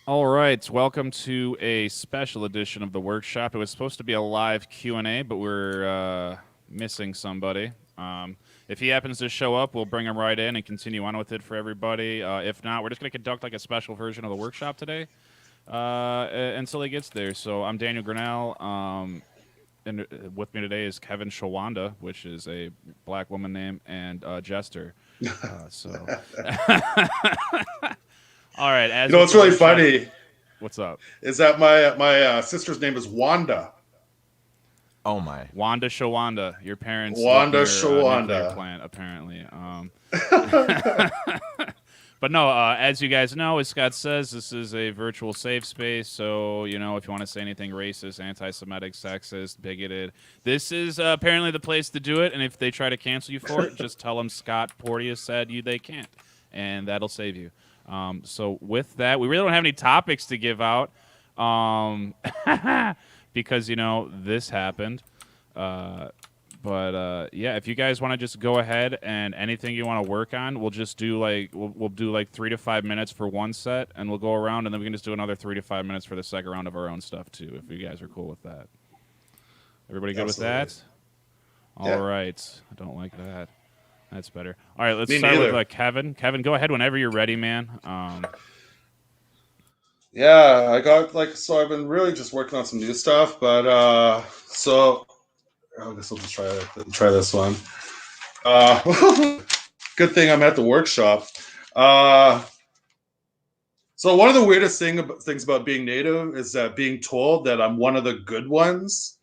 All right, welcome to a special edition of the workshop. It was supposed to be a live Q&A, but we're missing somebody. If he happens to show up, we'll bring him right in and continue on with it for everybody. If not, we're just going to conduct like a special version of the workshop today until he gets there. So I'm Daniel Grinnell. And with me today is Kevin Shawanda, which is a black woman name, and Jester. So, all right, You as know with what's the really workshop, funny what's up? is that my sister's name is Wanda. Oh my. Wanda Shawanda, your parents live Wanda near a nuclear Shawanda. plant, apparently. But no, as you guys know, as Scott says, this is a virtual safe space. So, you know, if you want to say anything racist, anti Semitic, sexist, bigoted, this is apparently the place to do it. And if they try to cancel you for it, just tell them Scott Porteous said they can't. And that'll save you. So, with that, we really don't have any topics to give out because, you know, this happened. But yeah, if you guys want to just go ahead and anything you want to work on, we'll just do like we'll do like 3 to 5 minutes for one set, and we'll go around, and then we can just do another 3 to 5 minutes for the second round of our own stuff too. If you guys are cool with that, everybody good Absolutely. with that? All Yeah. right, I don't like that. That's better. All right, let's Me start with neither. Kevin. Kevin, go ahead whenever you're ready, man. Yeah, I got so I've been really just working on some new stuff, but so I guess I'll just try this one. Good thing I'm at the workshop. Uh, so one of the weirdest things about being native is that being told that I'm one of the good ones,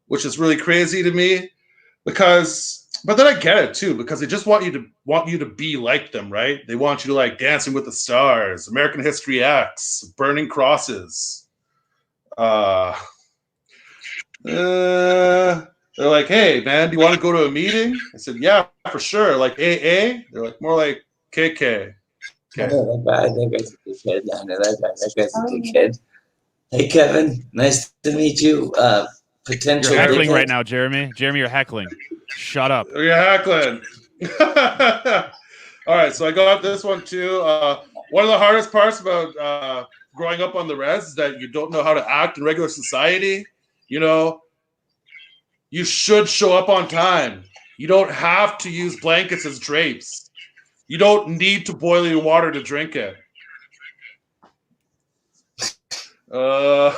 which is really crazy to me. Because but then I get it too, because they just want you to be like them, right? They want you to like Dancing with the Stars, American History X, Burning Crosses. uh uh they're like, hey man, do you want to go to a meeting? I said, yeah, for sure. Like AA? They're like, more like KK. I Okay. know that guy's a dickhead. I know that guy. That guy's a dickhead. Hey, Kevin. Nice to meet you. Potential You're heckling dickhead. right now, Jeremy. Jeremy, you're heckling. Shut up. You're heckling. All right, so I got this one too. One of the hardest parts about growing up on the res is that you don't know how to act in regular society. You know, you should show up on time. You don't have to use blankets as drapes. You don't need to boil your water to drink it. Uh,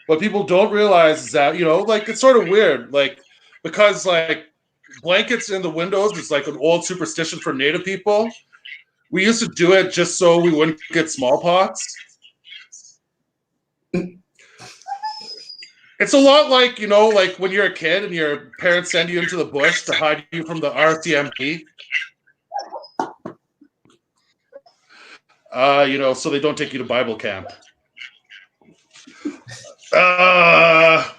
what people don't realize is that, like, it's sort of weird. Like, because, like, blankets in the windows is like an old superstition for Native people. We used to do it just so we wouldn't get smallpox. It's a lot like, like when you're a kid and your parents send you into the bush to hide you from the RCMP. So they don't take you to Bible camp.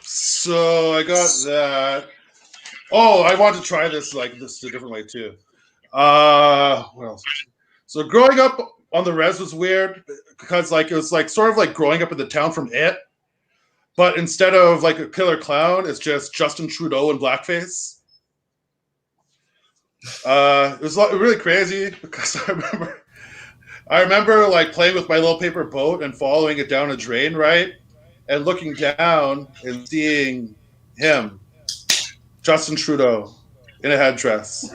So I got that. Oh, I want to try this a different way too. What else? So growing up on the res was weird because it was like sort of like growing up in the town from It, but instead of like a killer clown, it's just Justin Trudeau in blackface. It was really crazy because I remember like playing with my little paper boat and following it down a drain, right? And looking down and seeing him, Justin Trudeau, in a headdress.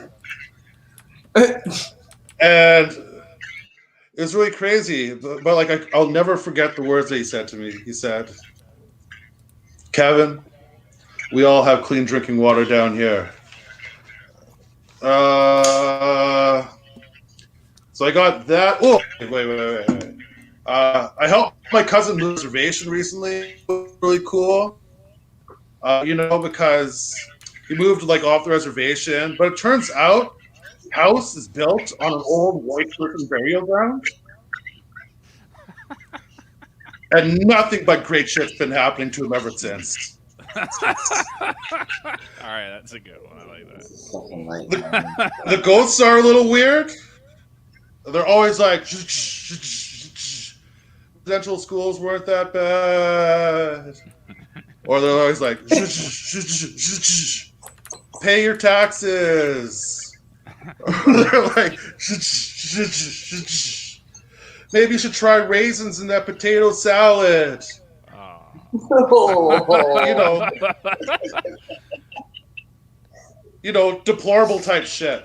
And it was really crazy. But like, I'll never forget the words that he said to me. He said, Kevin, we all have clean drinking water down here. So I got that. Oh, wait. I helped my cousin move reservation recently. Really cool. Because he moved like off the reservation, but it turns out house is built on an old white person burial ground, and nothing but great shit's been happening to him ever since. All right, that's a good one. I like that. The ghosts are a little weird. They're always like, residential schools weren't that bad. Or they're always like, pay your taxes. They're like, Maybe you should try raisins in that potato salad. Deplorable type shit.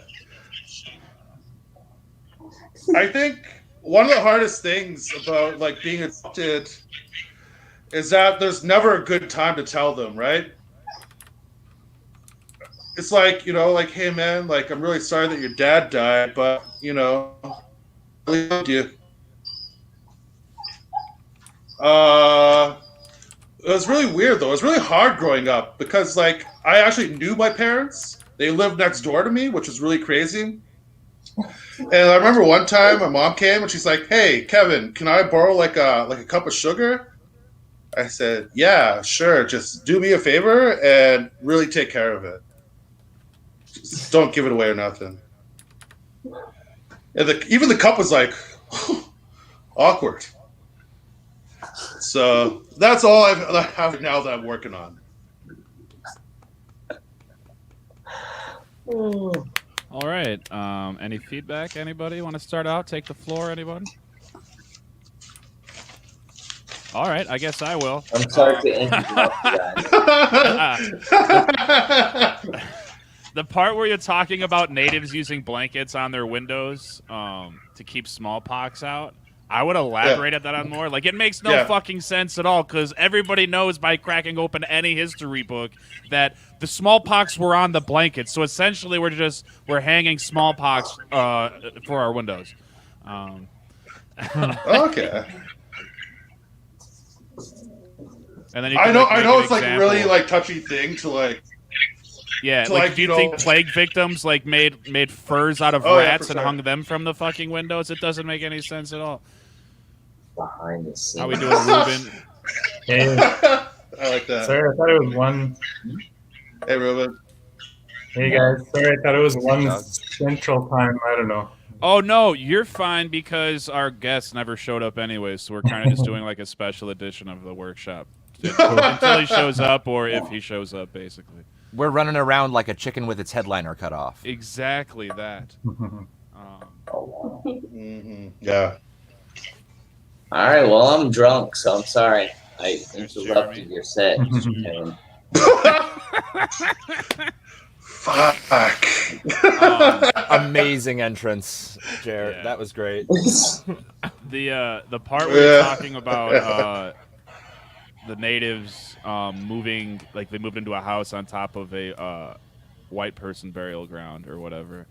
I think one of the hardest things about like being adopted is that there's never a good time to tell them, right? It's like, like, hey man, like I'm really sorry that your dad died, but I really loved you. It was really weird though. It was really hard growing up because like I actually knew my parents. They lived next door to me, which was really crazy. And I remember one time my mom came and she's like, "Hey, Kevin, can I borrow like a cup of sugar?" I said, "Yeah, sure. Just do me a favor and really take care of it. Just don't give it away or nothing." And even the cup was like awkward. So that's all I have now that I'm working on. All right. Any feedback? Anybody want to start out? Take the floor, anyone? All right. I guess I will. I'm sorry to interrupt you guys. The part where you're talking about natives using blankets on their windows to keep smallpox out, I would elaborate at that on more. Like, it makes no fucking sense at all because everybody knows by cracking open any history book that the smallpox were on the blankets. So essentially, we're hanging smallpox for our windows. Okay. And then you I can, know it's an like example. really like touchy thing to like. Yeah, to, like do you think plague victims like made furs out of rats and hung them from the fucking windows? It doesn't make any sense at all. Behind the scenes. How we doing, Ruben? Hey, I like that. sorry, I thought it was one. Hey, Ruben. Hey guys, sorry, I thought it was one central time. I don't know. Oh no, you're fine because our guest never showed up anyway, so we're kind of just doing like a special edition of the workshop until he shows up, or if he shows up, basically. We're running around like a chicken with its headliner cut off. Exactly that. Yeah. All right, well, I'm drunk, so I'm sorry. I There's interrupted Jeremy. your set, Kevin. Fuck. Amazing entrance, Jared. Yeah. That was great. The part where you're talking about the natives moving, like they moved into a house on top of a white person burial ground or whatever.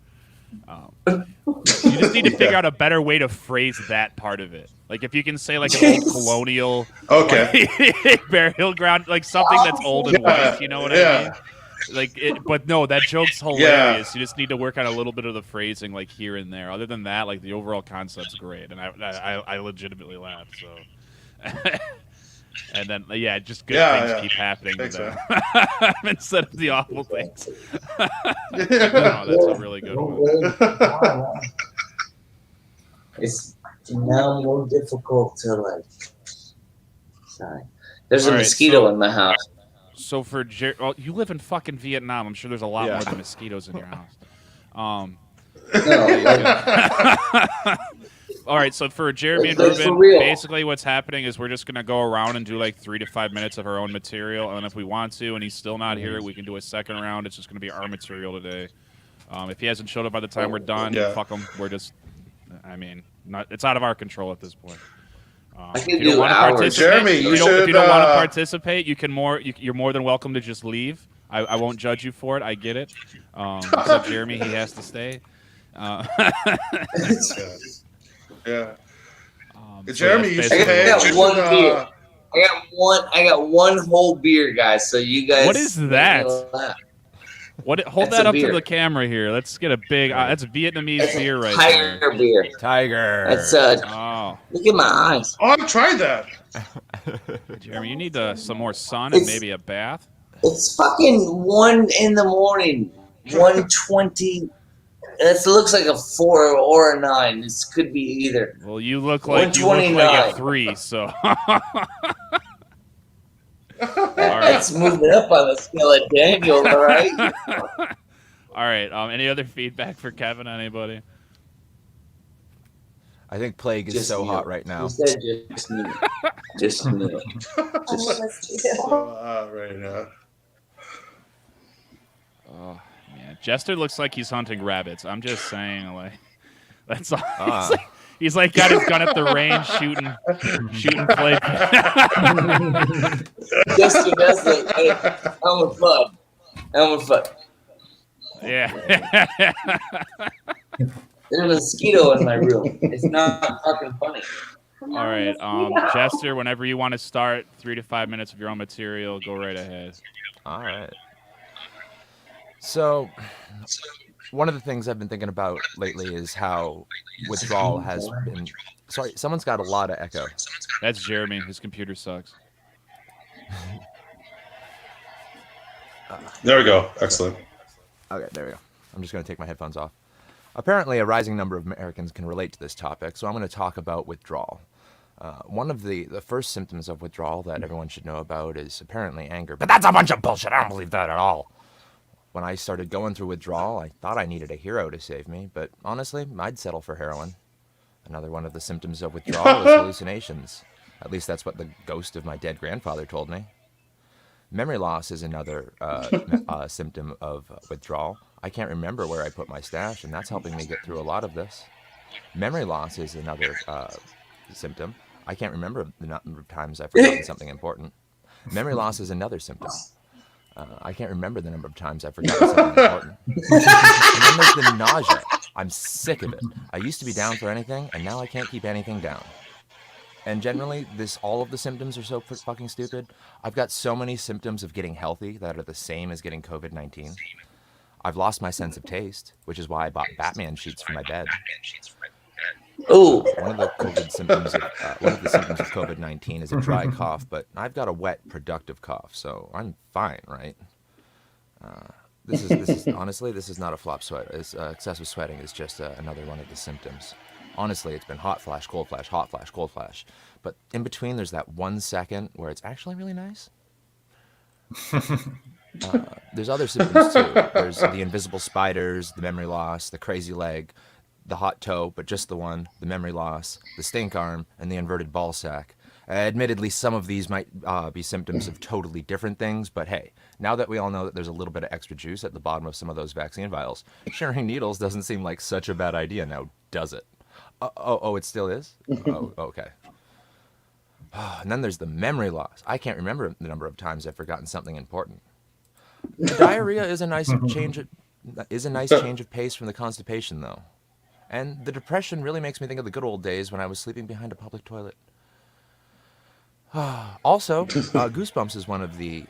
You just need to figure out a better way to phrase that part of it. Like if you can say like an old colonial like, burial ground, like something that's old and white. You know what I mean? Like, but no, that joke's hilarious. You just need to work on a little bit of the phrasing, like here and there. Other than that, like the overall concept's great, and I legitimately laughed. So, and then just good things keep happening to them instead of the awful things. No, that's a really good one. It's now more difficult to like. Sorry, there's a mosquito in my house. So for you live in fucking Vietnam. I'm sure there's a lot more than mosquitoes in your house. All right, so for Jeremy and Ruben, basically what's happening is we're just going to go around and do like 3 to 5 minutes of our own material, and then if we want to and he's still not here, we can do a second round. It's just going to be our material today. If he hasn't showed up by the time we're done, fuck him. We're just, it's out of our control at this point. If you don't want to participate, Jeremy, if you don't want to participate, you're more than welcome to just leave. I won't judge you for it. I get it. Except Jeremy, he has to stay. Jeremy, you should I got one beer. I got one whole beer, guys. So you guys. What is that? Hold that's that up beer. to the camera here. Let's get a big. That's Vietnamese beer right Tiger there. beer. Tiger. That's Oh, look at my eyes. Oh, I've tried that. Jeremy, you need some more sun and maybe a bath. It's fucking 1 in the morning. 1:20. It looks like a 4 or a 9. This could be either. Well, you look like a 3. So. That's moving up on the scale of Daniel, all right? All right. Any other feedback for Kevin? Anybody? I think plague is Just so knew. hot right now. You said just knew. Just knew. So, right now. Oh man, Jester looks like he's hunting rabbits. I'm just saying, like that's all. Ah. He's like got his gun at the range, shooting play. Just that's like Elmer Fudd. Yeah. There's a mosquito in my room. It's not fucking funny. All right, Jester. Whenever you want to start, 3 to 5 minutes of your own material. Go right ahead. All right. So, one of the things I've been thinking about lately is how withdrawal has been. Sorry, someone's got a lot of echo. That's Jeremy. His computer sucks. There we go. Excellent. Okay, there we go. I'm just going to take my headphones off. Apparently, a rising number of Americans can relate to this topic, so I'm going to talk about withdrawal. One of the first symptoms of withdrawal that everyone should know about is apparently anger. But that's a bunch of bullshit. I don't believe that at all. When I started going through withdrawal, I thought I needed a hero to save me, but honestly, I'd settle for heroin. Another one of the symptoms of withdrawal is hallucinations. At least that's what the ghost of my dead grandfather told me. Memory loss is another symptom of withdrawal. I can't remember where I put my stash, and that's helping me get through a lot of this. Memory loss is another symptom. I can't remember the number of times I've forgotten something important. Memory loss is another symptom. I can't remember the number of times I've forgotten something important. And then there's the nausea. I'm sick of it. I used to be down for anything, and now I can't keep anything down. And generally, all of the symptoms are so fucking stupid. I've got so many symptoms of getting healthy that are the same as getting COVID-19. I've lost my sense of taste, which is why I bought Batman sheets for my bed. Ooh. One of the symptoms of COVID-19 is a dry cough, but I've got a wet, productive cough, so I'm fine, right? This is honestly, this is not a flop sweat. Excessive sweating is just another one of the symptoms. Honestly, it's been hot flash, cold flash, hot flash, cold flash. But in between, there's that 1 second where it's actually really nice. There's other symptoms too. There's the invisible spiders, the memory loss, the crazy leg, the hot toe, but just the one, the memory loss, the stink arm, and the inverted ball sack. Admittedly, some of these might be symptoms of totally different things, but hey, now that we all know that there's a little bit of extra juice at the bottom of some of those vaccine vials, sharing needles doesn't seem like such a bad idea now, does it? It still is? Oh, okay. And then there's the memory loss. I can't remember the number of times I've forgotten something important. The diarrhea is a nice change of pace from the constipation, though. And the depression really makes me think of the good old days when I was sleeping behind a public toilet. Also, goosebumps is one of the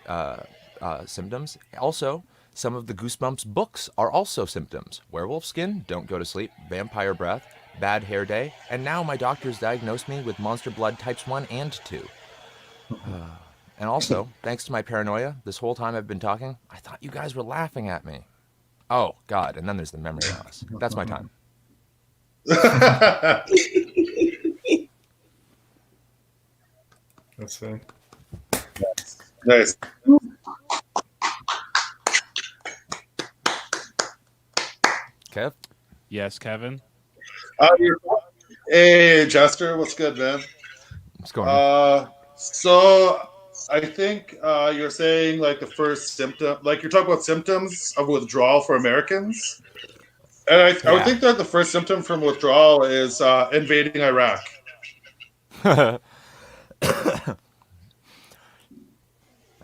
symptoms. Also, some of the Goosebumps books are also symptoms. Werewolf skin, don't go to sleep, vampire breath, bad hair day, and now my doctor's diagnosed me with monster blood types 1 and 2. And also, thanks to my paranoia, this whole time I've been talking, I thought you guys were laughing at me. Oh, God, and then there's the memory loss. That's my time. That's fine. Nice. Kev? Yes, Kevin. Hey, Jester, what's good, man? What's going on? So I think you're saying like the first symptom, like you're talking about symptoms of withdrawal for Americans. And I would think that the first symptom from withdrawal is invading Iraq.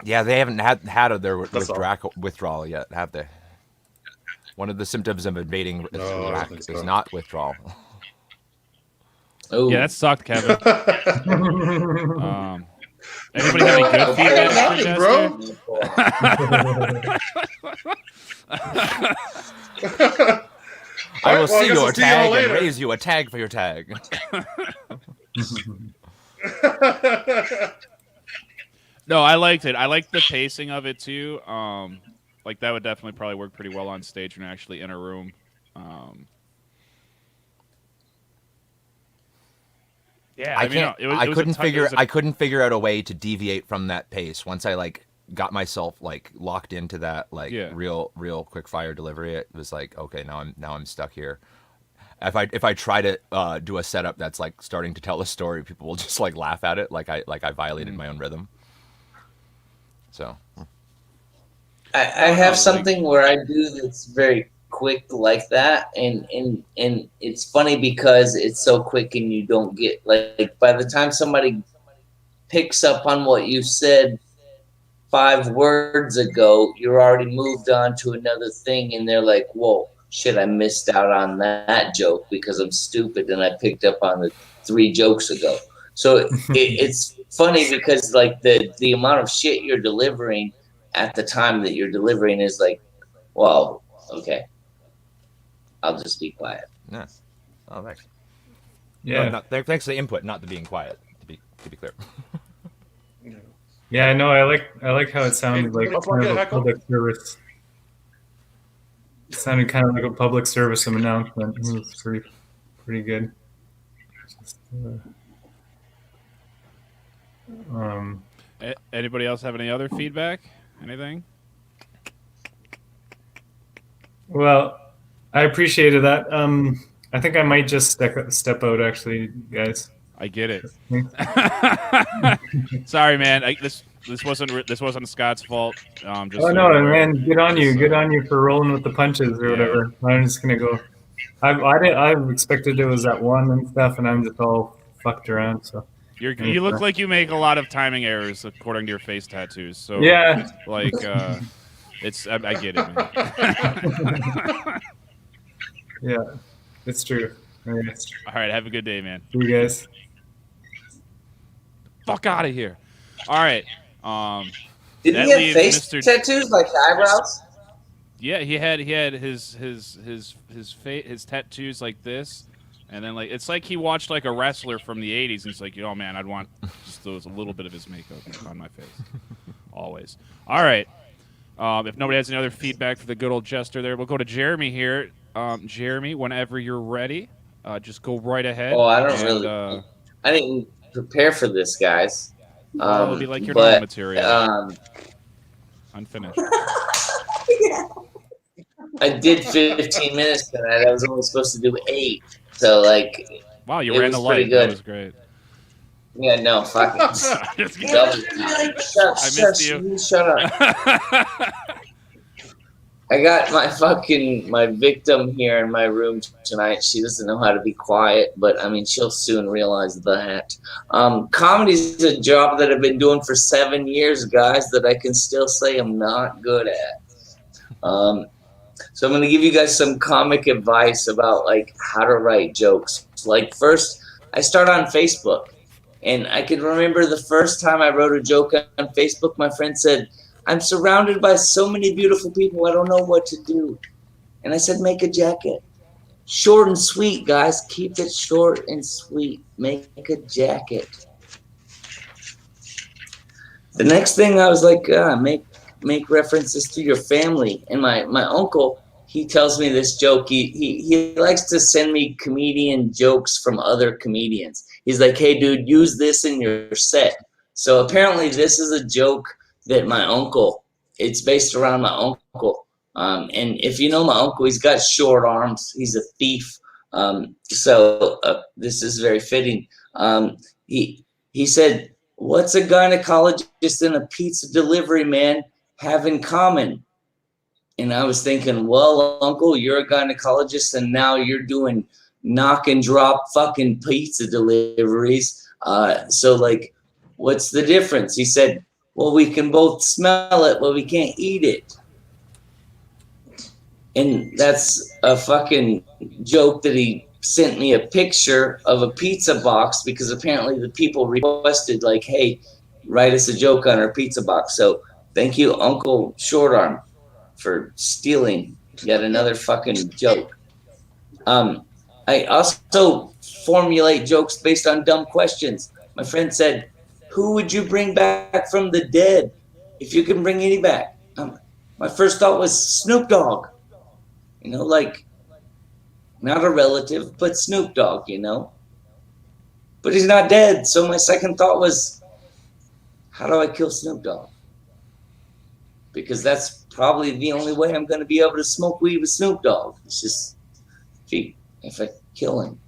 Yeah, they haven't had their withdrawal yet, have they? One of the symptoms of invading Iraq is not withdrawal. Oh. Yeah, that sucked, Kevin. Anybody have any good feedback for Jester? I will see guess your I'll see you all tag and later. raise you a tag for your tag. No, I liked it. I liked the pacing of it too. Like that would definitely probably work pretty well on stage when you're actually in a room. Yeah, I couldn't figure out a way to deviate from that pace. Once I got myself locked into that real quick fire delivery, it was like, okay, now I'm stuck here. if I try to do a setup that's like starting to tell a story, people will just like laugh at it, like I violated my own rhythm. So I have something where I do that's very quick like that, and it's funny because it's so quick and you don't get like by the time somebody picks up on what you said 5 words ago, you're already moved on to another thing, and they're like, "Whoa, shit! I missed out on that joke because I'm stupid and I picked up on it 3 jokes ago." So it's funny because like the amount of shit you're delivering at the time that you're delivering is like, well, okay, I'll just be quiet. yeah. Oh, thanks. Yeah. Thanks for the input, not the being quiet. To be clear. Yeah, I know. I like how it sounded like Don't kind of forget, a Heckle. public service. It sounded kind of like a public service announcement. It was pretty good. Just, Anybody else have any other feedback? Anything? well, I appreciated that. I think I might just step out, actually, guys. I get it. Sorry, man. This wasn't Scott's fault. Just Oh so no, you're aware. man! Good on you. Just, Good on you for rolling with the punches or Yeah. whatever. I'm just gonna go. I expected it was at 1 and stuff, and I'm just all fucked around. So You look like you make a lot of timing errors according to your face tattoos. So yeah, like it's I get it, man. yeah, it's true. Yeah, it's true. All right, have a good day, man. You guys. Fuck out of here. All right. Did That he have leaves face Mr. tattoos like eyebrows? Yeah, he had his tattoos like this, and then like it's like he watched like a wrestler from the '80s, and he's like, oh man, I'd want just those a little bit of his makeup on my face, always. All right. If nobody has any other feedback for the good old Jester, there, we'll go to Jeremy here. Jeremy, whenever you're ready, just go right ahead. Oh, I don't and, really. I didn't prepare for this, guys. it'll be like your normal But material, unfinished. I did 15 minutes tonight. I was only supposed to do 8. So like, Wow, you It ran was the pretty light. good. That was great. yeah, no, fuck it. Just kidding. Shut missed you. Shut up. I got my victim here in my room tonight. She doesn't know how to be quiet, but I mean, she'll soon realize that. Comedy's a job that I've been doing for 7 years, guys, that I can still say I'm not good at. So I'm going to give you guys some comic advice about like how to write jokes. Like first, I start on Facebook, and I can remember the first time I wrote a joke on Facebook. My friend said, "I'm surrounded by so many beautiful people. I don't know what to do." And I said, "Make a jacket. Short and sweet, guys. Keep it short and sweet. Make a jacket." The next thing I was like, make references to your family. And my uncle, he tells me this joke. He likes to send me comedian jokes from other comedians. He's like, "Hey, dude, use this in your set." So apparently this is a joke that my uncle, it's based around my uncle. And if you know my uncle, he's got short arms. He's a thief. So this is very fitting. He said, "What's a gynecologist and a pizza delivery man have in common?" And I was thinking, well, Uncle, you're a gynecologist and now you're doing knock and drop fucking pizza deliveries. So like, what's the difference? He said, "Well, we can both smell it, but we can't eat it." And that's a fucking joke that he sent me a picture of a pizza box because apparently the people requested like, "Hey, write us a joke on our pizza box." So thank you, Uncle Shortarm, for stealing yet another fucking joke. I also formulate jokes based on dumb questions. My friend said, "Who would you bring back from the dead if you can bring any back?" My first thought was Snoop Dogg. You know, like, not a relative, but Snoop Dogg, you know. But he's not dead. So my second thought was, how do I kill Snoop Dogg? Because that's probably the only way I'm going to be able to smoke weed with Snoop Dogg. It's just, if killing.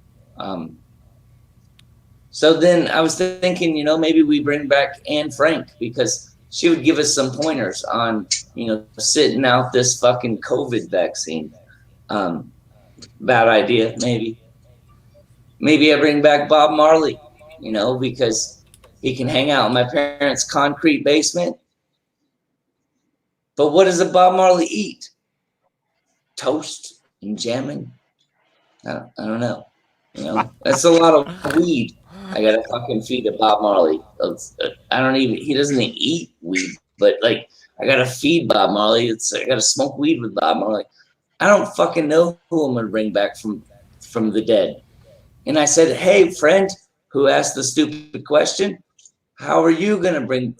So then I was thinking, maybe we bring back Anne Frank because she would give us some pointers on, sitting out this fucking COVID vaccine. Bad idea, maybe. Maybe I bring back Bob Marley, because he can hang out in my parents' concrete basement. But what does a Bob Marley eat? Toast and jamming? I don't know. That's a lot of weed. I gotta fucking feed a Bob Marley. He doesn't eat weed, but like, I gotta feed Bob Marley. I gotta smoke weed with Bob Marley. I don't fucking know who I'm gonna bring back from the dead. And I said, hey, friend who asked the stupid question, who are you gonna bring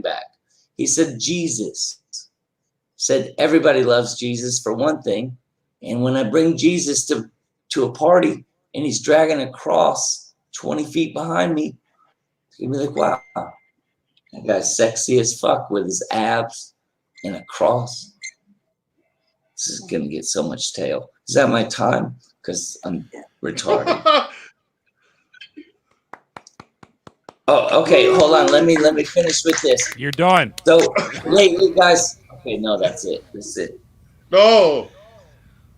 back? He said, Jesus. Said everybody loves Jesus for one thing. And when I bring Jesus to a party and he's dragging a cross 20 feet behind me, it's gonna be like, wow, that guy's sexy as fuck with his abs and a cross. This is gonna get so much tail. Is that my time? Because I'm retarded. Oh, okay. Hold on. Let me finish with this. You're done. So, lately, guys. Okay, no, that's it. That's it. No.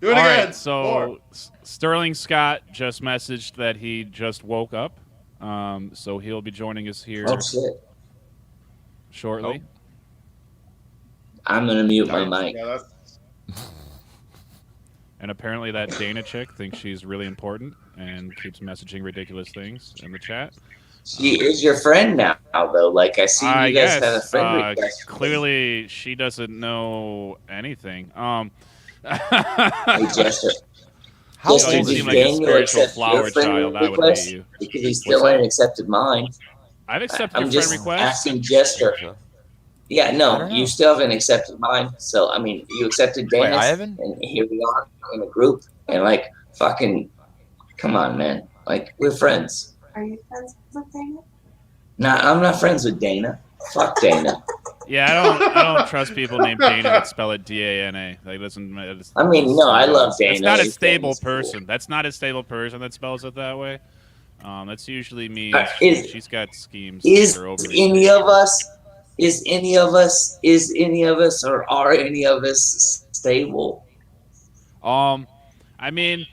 Do it All again. right, so Sterling Scott just messaged that he just woke up. So he'll be joining us here Oh shit! shortly. I'm gonna mute my mic. Yeah, that's... And apparently that Dana chick thinks she's really important and keeps messaging ridiculous things in the chat. She is your friend now, though. Like I see you guys guess, had a friend request. clearly, she doesn't know anything. Hey, Jester. How Jester, old did is he? Like a Daniel spiritual accept flower your friend child, I would request? hate you. Because he still What's ain't accepted mine. I've accepted I'm your just friend request. asking Jester. Yeah, I no, don't you know. still haven't accepted mine. So I mean, you accepted Wait, Dana's, I haven't? and here we are in a group, and like, fucking, come on, man. Like, we're friends. Are you friends with Dana? Nah, I'm not friends with Dana. Fuck Dana. Yeah, I don't trust people named Dana that spell it D-A-N-A. Like, doesn't. I mean, no, I love Dana. It's not a He's stable Dana's cool. person. That's not a stable person that spells it that way. That's usually means Is- she's got schemes. Is that are over any of us, or are any of us stable? I mean,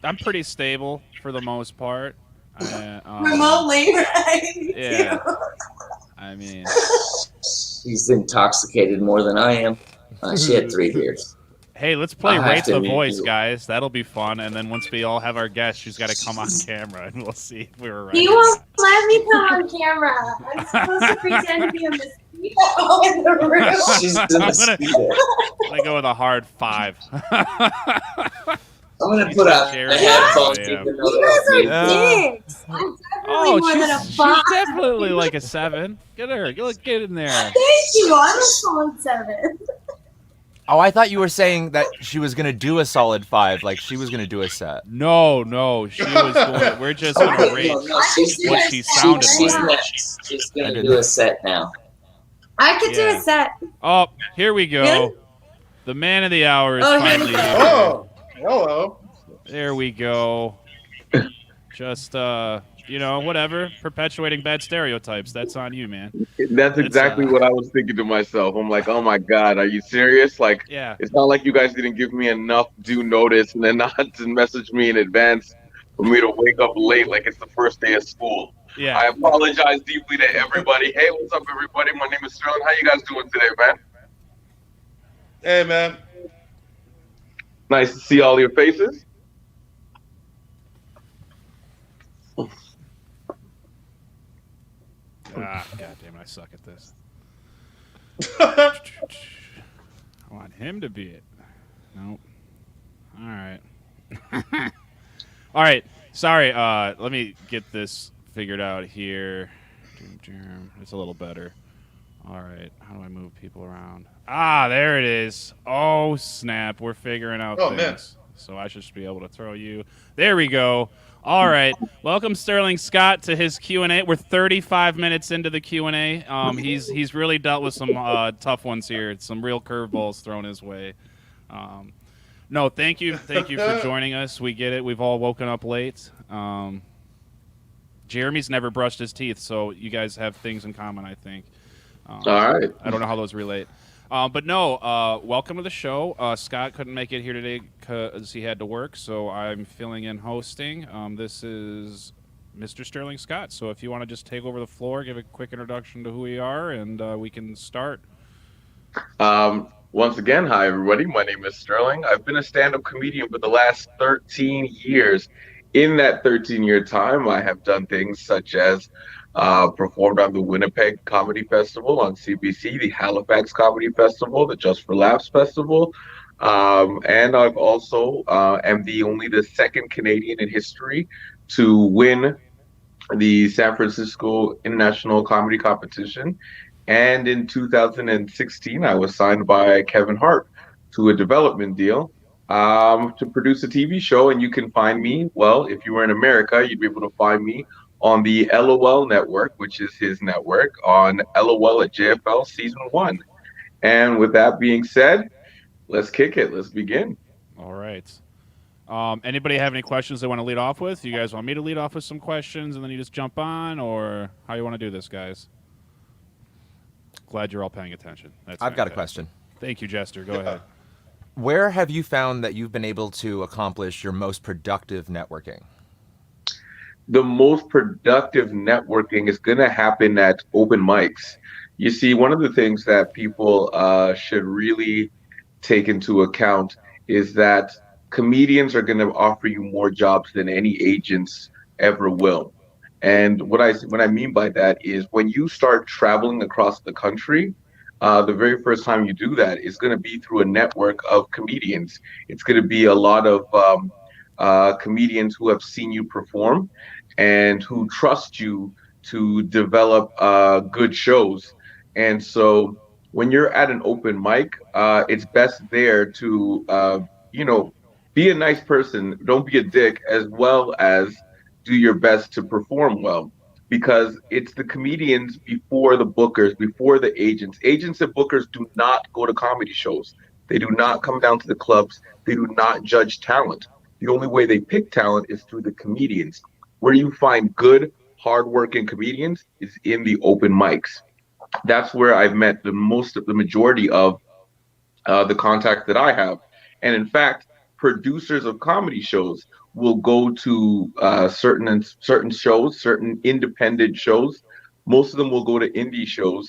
I'm pretty stable for the most part. Remotely, right? Yeah. I mean, She's intoxicated more than I am. She had 3 beers. hey, let's play I'll have Rate to the meet Voice, you. guys. That'll be fun. And then once we all have our guests, she's got to come on camera, and we'll see if we were right. He won't let me come on camera. I'm supposed to pretend to be a mosquito in the room. She's a I'm gonna- mosquito. I'm gonna go with a hard 5. I'm gonna put a Jerry. headphones. Yeah. So you can know You that guys I'm are Yeah. dicks. I'm definitely Oh, more than a she's 5. definitely like a 7. Get her. Get in there. Thank you. I'm a solid 7. Oh, I thought you were saying that she was gonna do a solid 5, like she was gonna do a set. No, she was going. We're just gonna Okay, rate no, she's, what she sounded she's, like. next. She's I gonna didn't. do a set now. I could do Yeah. a set. Oh, here we go. Really? The man of the hour is Oh, finally here we here. Oh, hello. There we go. Just whatever. Perpetuating bad stereotypes. That's on you, man. That's exactly what I was thinking to myself. I'm like, oh my God, are you serious? Like, Yeah. it's not like you guys didn't give me enough due notice and then not to message me in advance for me to wake up late like it's the first day of school. Yeah. I apologize deeply to everybody. Hey, what's up, everybody? My name is Sterling. How you guys doing today, man? Hey, man. Nice to see all your faces. God damn it, I suck at this. I want him to be it. Nope. All right. All right. Sorry. Let me get this figured out here. It's a little better. All right. How do I move people around? Ah, there it is. Oh, snap. We're figuring out Oh, things. man. So I should just be able to throw you. There we go. All right. Welcome Sterling Scott to his Q&A. We're 35 minutes into the Q&A. He's really dealt with some tough ones here. Some real curveballs thrown his way. No, thank you for joining us. We get it. We've all woken up late. Jeremy's never brushed his teeth, so you guys have things in common, I think. All right. I don't know how those relate. But no, welcome to the show. Scott couldn't make it here today because he had to work, so I'm filling in hosting. This is Mr. Sterling Scott. So if you want to just take over the floor, give a quick introduction to who we are, and we can start. Once again, hi everybody. My name is Sterling. I've been a stand-up comedian for the last 13 years. In that 13-year time, I have done things such as performed on the Winnipeg Comedy Festival on CBC, the Halifax Comedy Festival, the Just for Laughs Festival, and I've also am only the second Canadian in history to win the San Francisco International Comedy Competition. And in 2016, I was signed by Kevin Hart to a development deal to produce a TV show. And you can find me, well, if you were in America, you'd be able to find me on the LOL network, which is his network, on LOL at JFL Season 1. And with that being said, let's kick it. Let's begin. All right. Anybody have any questions they want to lead off with? You guys want me to lead off with some questions and then you just jump on, or how you want to do this, guys? Glad you're all paying attention. I've got a question. Thank you, Jester. Go ahead. Where have you found that you've been able to accomplish your most productive networking? The most productive networking is going to happen at open mics. You see, one of the things that people should really take into account is that comedians are going to offer you more jobs than any agents ever will. And what I mean by that is when you start traveling across the country, the very first time you do that is going to be through a network of comedians. It's going to be a lot of comedians who have seen you perform and who trust you to develop good shows. And so when you're at an open mic, it's best there to, be a nice person. Don't be a dick, as well as do your best to perform well, because it's the comedians before the bookers, before the agents. Agents and bookers do not go to comedy shows. They do not come down to the clubs. They do not judge talent. The only way they pick talent is through the comedians. Where you find good, hardworking comedians is in the open mics. That's where I've met the majority of the contacts that I have. And in fact, producers of comedy shows will go to certain shows, certain independent shows. Most of them will go to independent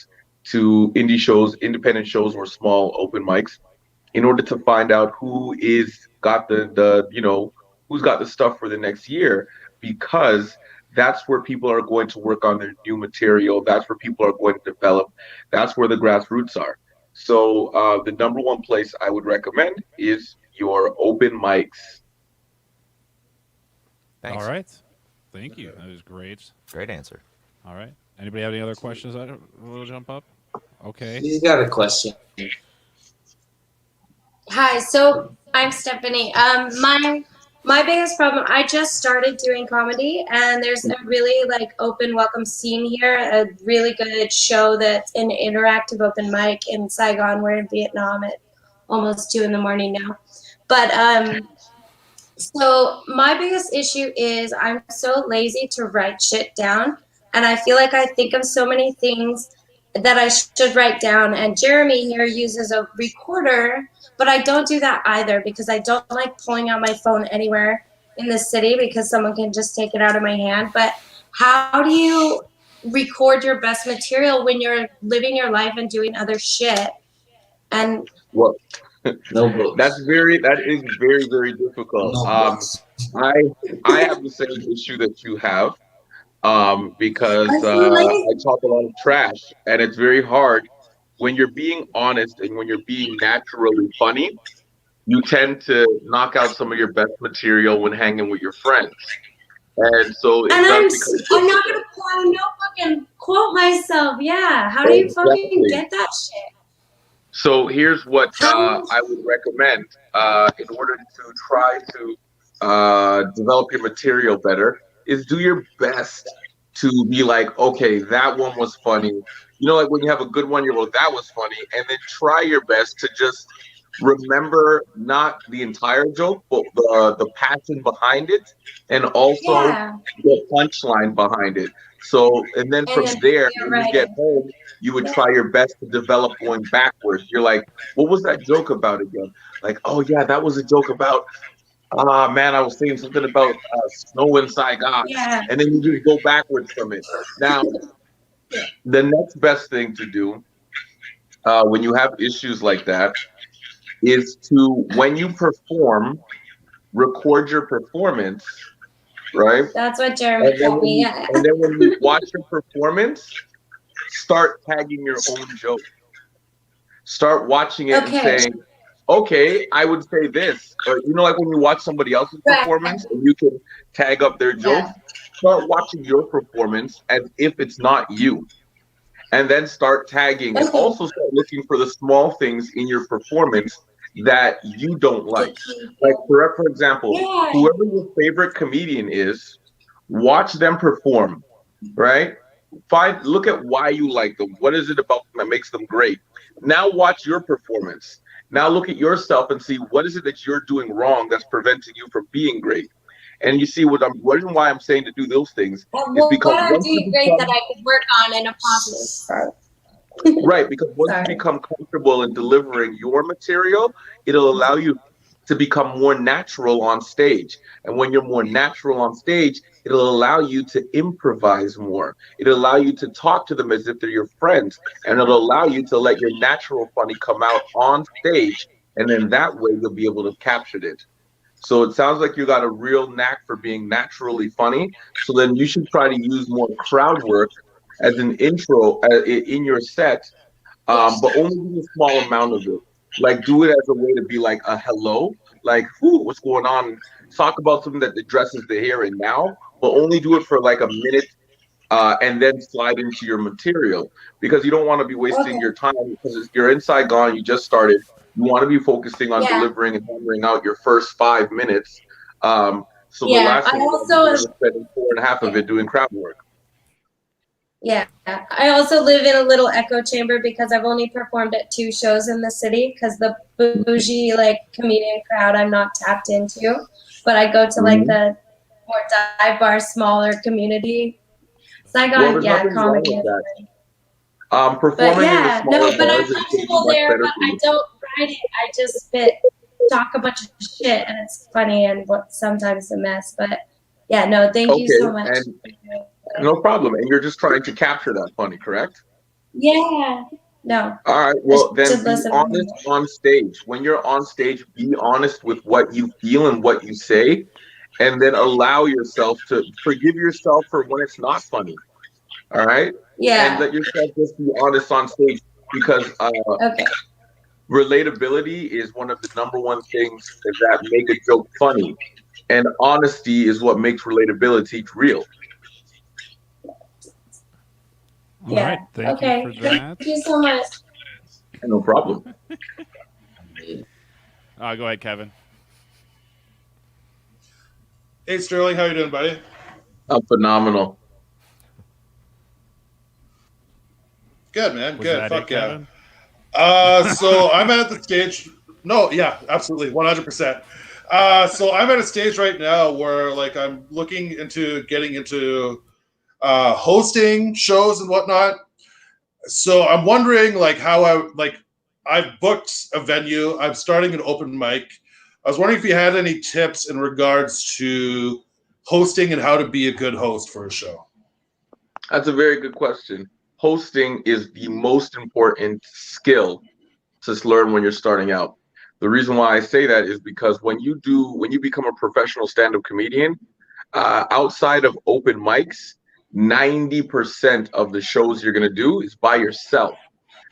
shows or small open mics, in order to find out who's got the stuff for the next year, because that's where people are going to work on their new material. That's where people are going to develop. That's where the grassroots are. So the number one place I would recommend is your open mics. Thanks. All right. Thank you. That was great. Great answer. All right. Anybody have any other questions that will jump up? Okay. He's got a question. Hi, so I'm Stephanie. My biggest problem, I just started doing comedy, and there's a really open, welcome scene here. A really good show that's an interactive open mic in Saigon. We're in Vietnam at almost 2 a.m. now. But so my biggest issue is I'm so lazy to write shit down, and I feel like I think of so many things that I should write down. And Jeremy here uses a recorder, but I don't do that either, because I don't like pulling out my phone anywhere in the city because someone can just take it out of my hand. But how do you record your best material when you're living your life and doing other shit? And Well, No books. that is very, very difficult. No books. I have the same issue that you have, because I feel like- I talk a lot of trash, and it's very hard when you're being honest and when you're being naturally funny. You tend to knock out some of your best material when hanging with your friends, and so it And does I'm not gonna pull out a notebook and quote myself. Yeah, how do you fucking Exactly. get that shit? So here's what I would recommend in order to try to develop your material better, is do your best to be like, okay, that one was funny. Like when you have a good one, you're like, that was funny. And then try your best to just remember not the entire joke, but the passion behind it, and also Yeah. the punchline behind it. So, and then And from then there, you're when you get right. home, you would try your best to develop going backwards. You're like, what was that joke about again? Like, oh yeah, that was a joke about, ah man, I was saying something about snow in Saigon, Yeah. and then you just go backwards from it. Now, the next best thing to do when you have issues like that is to, when you perform, record your performance, right? That's what Jeremy told me. Yeah. And then when you watch your performance, start tagging your own joke. Start watching it Okay. and saying, okay, I would say this. Or, you know, like when you watch somebody else's Right. performance and you can tag up their jokes, start watching your performance as if it's not you. And then start tagging and Okay. also start looking for the small things in your performance that you don't like. Like, for example, Yeah. whoever your favorite comedian is, watch them perform, right? Look at why you like them. What is it about them that makes them great? Now watch your performance. Now look at yourself and see what is it that you're doing wrong that's preventing you from being great. And you see what why I'm saying to do those things And is because what I'm once you doing great that become, I could work on in a positive. right, because once you Sorry. become comfortable in delivering your material, it'll allow you to become more natural on stage. And when you're more natural on stage, it'll allow you to improvise more. It'll allow you to talk to them as if they're your friends. And it'll allow you to let your natural funny come out on stage. And then that way you'll be able to capture it. So it sounds like you got a real knack for being naturally funny. So then you should try to use more crowd work as an intro in your set, but only do a small amount of it. Like, do it as a way to be like a hello, like, what's going on? Talk about something that addresses the here and now, but only do it for like a minute, and then slide into your material, because you don't want to be wasting your time, because you're in Saigon, you just started. You want to be focusing on delivering and hammering out your first 5 minutes. So the last I one, also spending 4.5 of it doing crowd work. Yeah, I also live in a little echo chamber because I've only performed at 2 shows in the city because the bougie like comedian crowd I'm not tapped into, but I go to like the more dive bar, smaller community. Saigon, comedy. Performing But yeah, in the no, smaller but I'm bars is comfortable much there, better but for I you. don't write it. I just spit, talk a bunch of shit, and it's funny and sometimes a mess. But yeah, no, thank you so much. And no problem. And you're just trying to capture that funny, correct? Yeah. No. All right. Well, then should be listen. honest on stage. When you're on stage, be honest with what you feel and what you say, and then allow yourself to forgive yourself for when it's not funny. All right. Yeah. And let yourself just be honest on stage, because Okay. relatability is one of the #1 things that make a joke funny, and honesty is what makes relatability real. All right, thank you for that. Thank you so much. No problem. Go ahead, Kevin. Hey, Sterling, how you doing, buddy? I'm phenomenal. Good, man. Was Good. that Fuck it, yeah. Kevin? So I'm at the stage. No, yeah, absolutely, 100%. So I'm at a stage right now where like I'm looking into getting into hosting shows and whatnot. So I'm wondering like how I've booked a venue. I'm starting an open mic. I was wondering if you had any tips in regards to hosting and how to be a good host for a show. That's a very good question. Hosting is the most important skill to learn when you're starting out. The reason why I say that is because when you become a professional stand-up comedian, outside of open mics, 90% of the shows you're going to do is by yourself.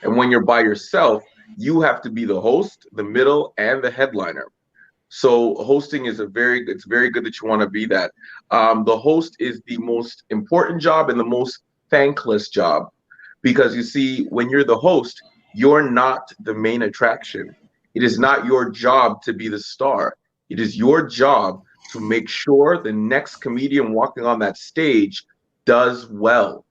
And when you're by yourself, you have to be the host, the middle, and the headliner. So hosting is it's very good that you want to be that. The host is the most important job and the most thankless job, because you see, when you're the host, you're not the main attraction. It is not your job to be the star. It is your job to make sure the next comedian walking on that stage does well.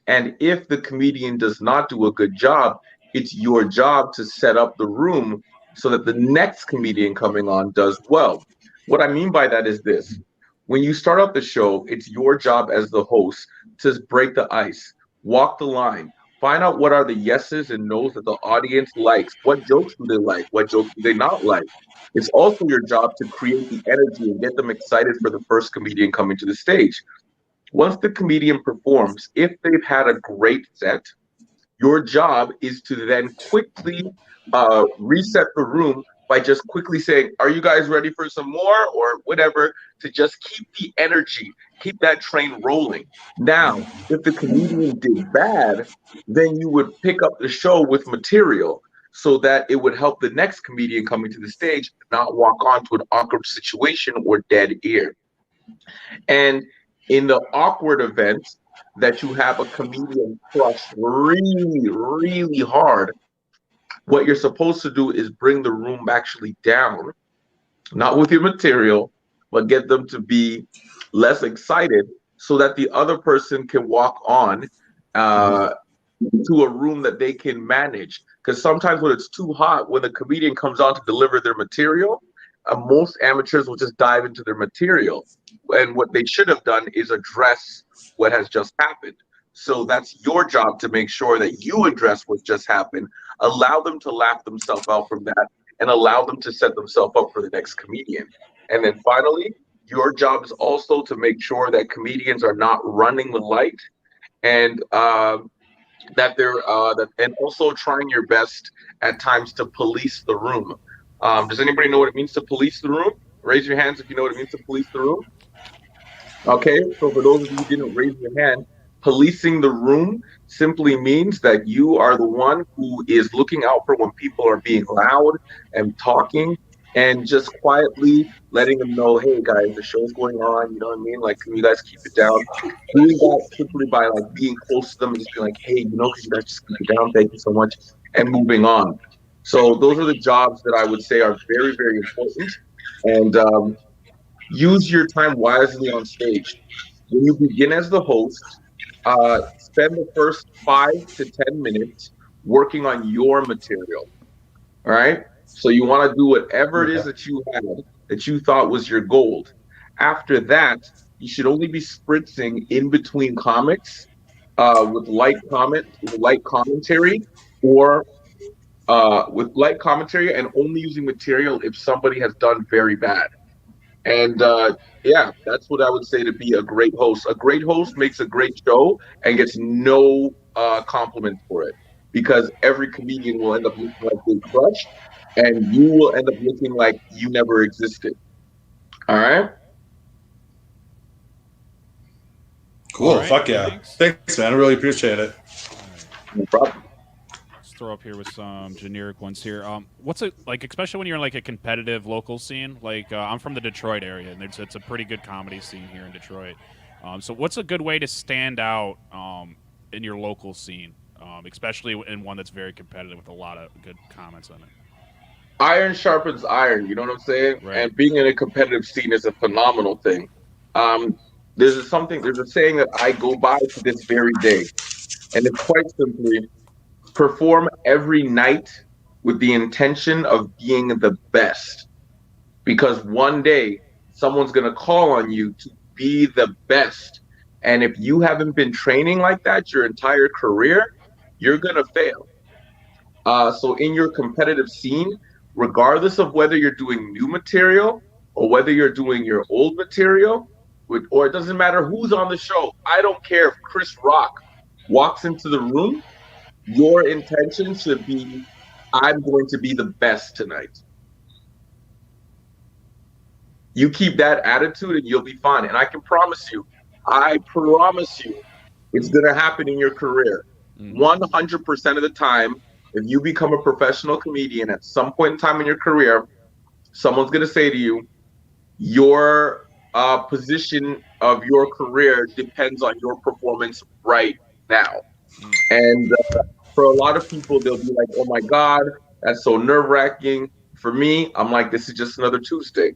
And if the comedian does not do a good job, it's your job to set up the room so that the next comedian coming on does well. What I mean by that is this. When you start out the show, it's your job as the host to break the ice, walk the line, find out what are the yeses and nos that the audience likes. What jokes do they like? What jokes do they not like? It's also your job to create the energy and get them excited for the first comedian coming to the stage. Once the comedian performs, if they've had a great set, your job is to then quickly reset the room by just quickly saying, are you guys ready for some more or whatever, to just keep the energy, keep that train rolling. Now, if the comedian did bad, then you would pick up the show with material so that it would help the next comedian coming to the stage not walk onto an awkward situation or dead ear. And in the awkward event that you have a comedian crush really, really hard, what you're supposed to do is bring the room actually down, not with your material, but get them to be less excited so that the other person can walk on to a room that they can manage. Because sometimes when it's too hot, when the comedian comes on to deliver their material, most amateurs will just dive into their material. And what they should have done is address what has just happened. So that's your job to make sure that you address what just happened, allow them to laugh themselves out from that, and allow them to set themselves up for the next comedian. And then finally, your job is also to make sure that comedians are not running the light, and that they're and also trying your best at times to police the room. Does anybody know what it means to police the room? Raise your hands if you know what it means to police the room. Okay, so for those of you who didn't raise your hand, policing the room simply means that you are the one who is looking out for when people are being loud and talking, and just quietly letting them know, hey guys, the show's going on, you know what I mean? Like, can you guys keep it down? Doing that simply by like being close to them and just being like, hey, you know, could you guys just keep it down? Thank you so much. And moving on. So those are the jobs that I would say are very, very important. And use your time wisely on stage. When you begin as the host, spend the first 5 to 10 minutes working on your material. All right. So you want to do whatever it is that you had that you thought was your gold. After that, you should only be spritzing in between comics with light commentary, or with light commentary, and only using material if somebody has done very bad. And yeah, that's what I would say to be a great host. A great host makes a great show and gets no compliment for it, because every comedian will end up looking like they crushed, and you will end up looking like you never existed. All right? Cool. All right, Fuck yeah. Thanks, man. I really appreciate it. No problem. Let's throw up here with some generic ones here. What's it like, especially when you're in like a competitive local scene? Like I'm from the Detroit area, and it's a pretty good comedy scene here in Detroit. So what's a good way to stand out in your local scene, especially in one that's very competitive with a lot of good comments on it? Iron sharpens iron, you know what I'm saying? Right. And being in a competitive scene is a phenomenal thing. There's a saying that I go by to this very day, and it's quite simply: perform every night with the intention of being the best, because one day someone's going to call on you to be the best. And if you haven't been training like that your entire career, you're going to fail. So in your competitive scene, regardless of whether you're doing new material or whether you're doing your old material, or it doesn't matter who's on the show. I don't care if Chris Rock walks into the room. Your intention should be, I'm going to be the best tonight. You keep that attitude and you'll be fine. And I promise you, it's going to happen in your career. 100% of the time, if you become a professional comedian at some point in time in your career, someone's going to say to you, your position of your career depends on your performance right now. And for a lot of people, they'll be like, oh my God, that's so nerve-wracking. For me, I'm like, this is just another Tuesday.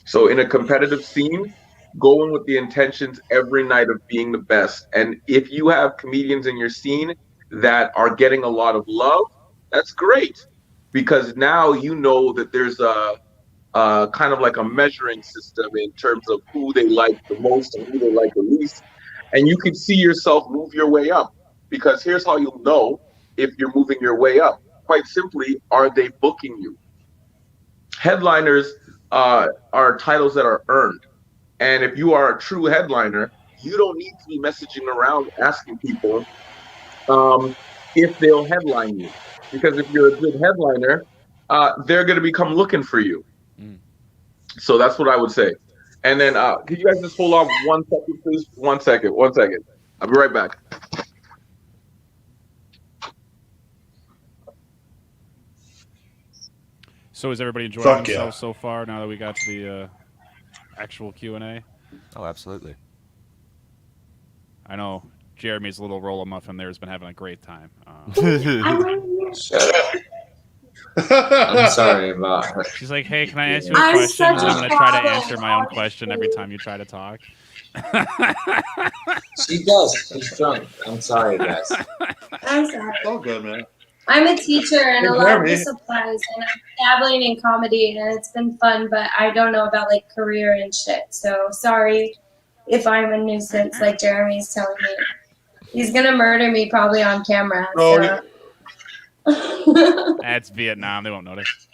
So in a competitive scene, go in with the intentions every night of being the best. And if you have comedians in your scene that are getting a lot of love, that's great, because now you know that there's a kind of like a measuring system in terms of who they like the most and who they like the least. And you can see yourself move your way up, because here's how you'll know if you're moving your way up. Quite simply, are they booking you? Headliners are titles that are earned. And if you are a true headliner, you don't need to be messaging around asking people if they'll headline you. Because if you're a good headliner, they're going to become looking for you. So that's what I would say. And then, can you guys just hold on 1 second, please? 1 second. I'll be right back. So is everybody enjoying Fuck themselves yeah. so far now that we got to the actual Q&A? Oh, absolutely. I know Jeremy's little roll of muffin there has been having a great time. Shut up. I'm sorry about her. She's like, hey, can I ask you a I'm question? such And a I'm going to try to problem, answer my own question every time you try to talk. She does. She's drunk. I'm sorry, guys. I'm sorry. It's all good, man. I'm a teacher and Hey, a lot of Jeremy. this applies, and I'm dabbling in comedy, and it's been fun, but I don't know about like career and shit. So sorry if I'm a nuisance, like Jeremy's telling me. He's gonna murder me probably on camera. Oh, So. That's Vietnam. They won't notice.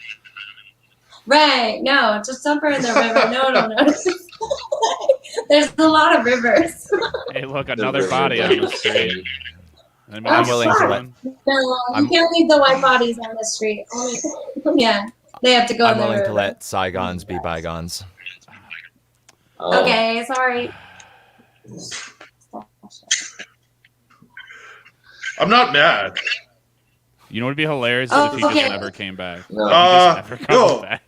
Right? No, just dump her in the river. No. There's a lot of rivers. Hey, look, another body on the street. Anybody I'm else willing to see let- one? No, you can't leave the white bodies on the street. Only, yeah, they have to go I'm in the willing river. to let Saigons be bygones. Oh, Okay, sorry. I'm not mad. You know what would be hilarious is Oh, if he just okay. never came back. No. He just never comes no. back.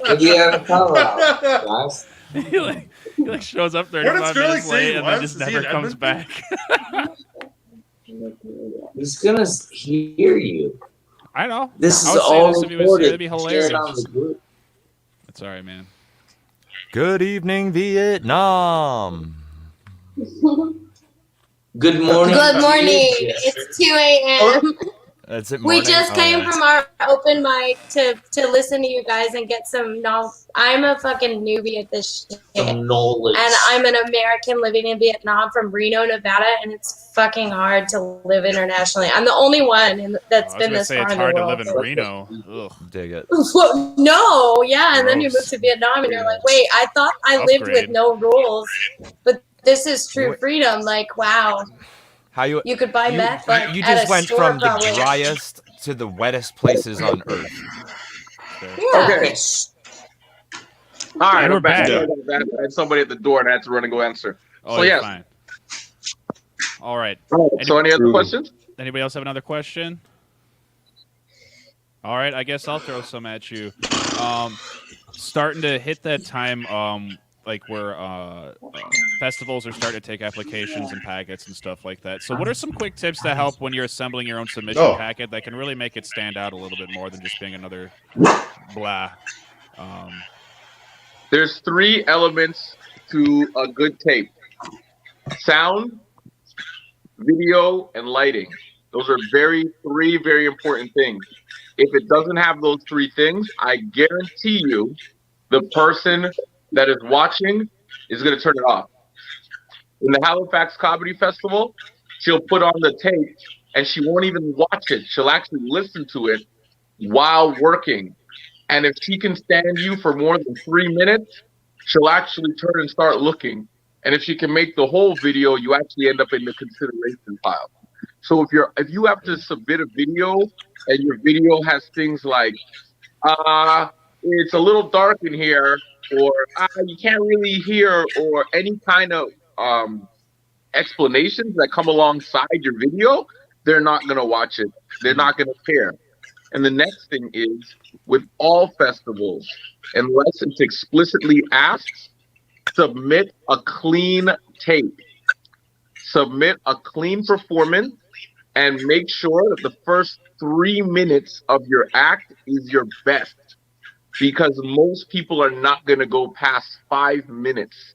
What do you have to talk about, guys? he like shows up did 35 Sterling minutes say late he and then was? just Is he never in comes Edmonton? back. He's gonna hear you. I know. This I is would say all this if he was here. recorded. That'd be Share it on hilarious. the group. It's all right, man. Good evening, Vietnam. Good morning. Good morning. Yes. It's 2 a.m. That's it. We Morning? just Oh, came yeah. from our open mic to listen to you guys and get some knowledge. I'm a fucking newbie at this shit. Some knowledge. And I'm an American living in Vietnam from Reno, Nevada, and it's fucking hard to live internationally. I'm the only one that's I was been gonna this say far it's in the hard to world. live in Reno. Ugh. Dig it. Well, no, yeah, and then you Gross. move to Vietnam and you're like, wait, I thought I lived Upgrade. with no rules, but this is true Wait. freedom. Like, wow, How you? you could buy You, meth like you at just a went store from the probably. driest to the wettest places on earth. Yeah. Okay. All right, And we're I'm back. back. I had somebody at the door and I had to run and go answer. Oh, So, you're yes. fine. All right. So any other questions? Anybody else have another question? All right, I guess I'll throw some at you. Starting to hit that time, like where festivals are starting to take applications and packets and stuff like that. So, what are some quick tips to help when you're assembling your own submission Oh. packet that can really make it stand out a little bit more than just being another blah? There's 3 elements to a good tape: sound, video, and lighting. Those are 3 very important things. If it doesn't have those 3 things, I guarantee you the person that is watching is going to turn it off. In the Halifax Comedy Festival, she'll put on the tape and she won't even watch it. She'll actually listen to it while working. And if she can stand you for more than 3 minutes, she'll actually turn and start looking. And if she can make the whole video, you actually end up in the consideration pile. So if you have to submit a video and your video has things like, it's a little dark in here, or you can't really hear, or any kind of explanations that come alongside your video, they're not going to watch it. They're not going to care. And the next thing is, with all festivals, unless it's explicitly asked, submit a clean tape. Submit a clean performance and make sure that the first 3 minutes of your act is your best, because most people are not going to go past 5 minutes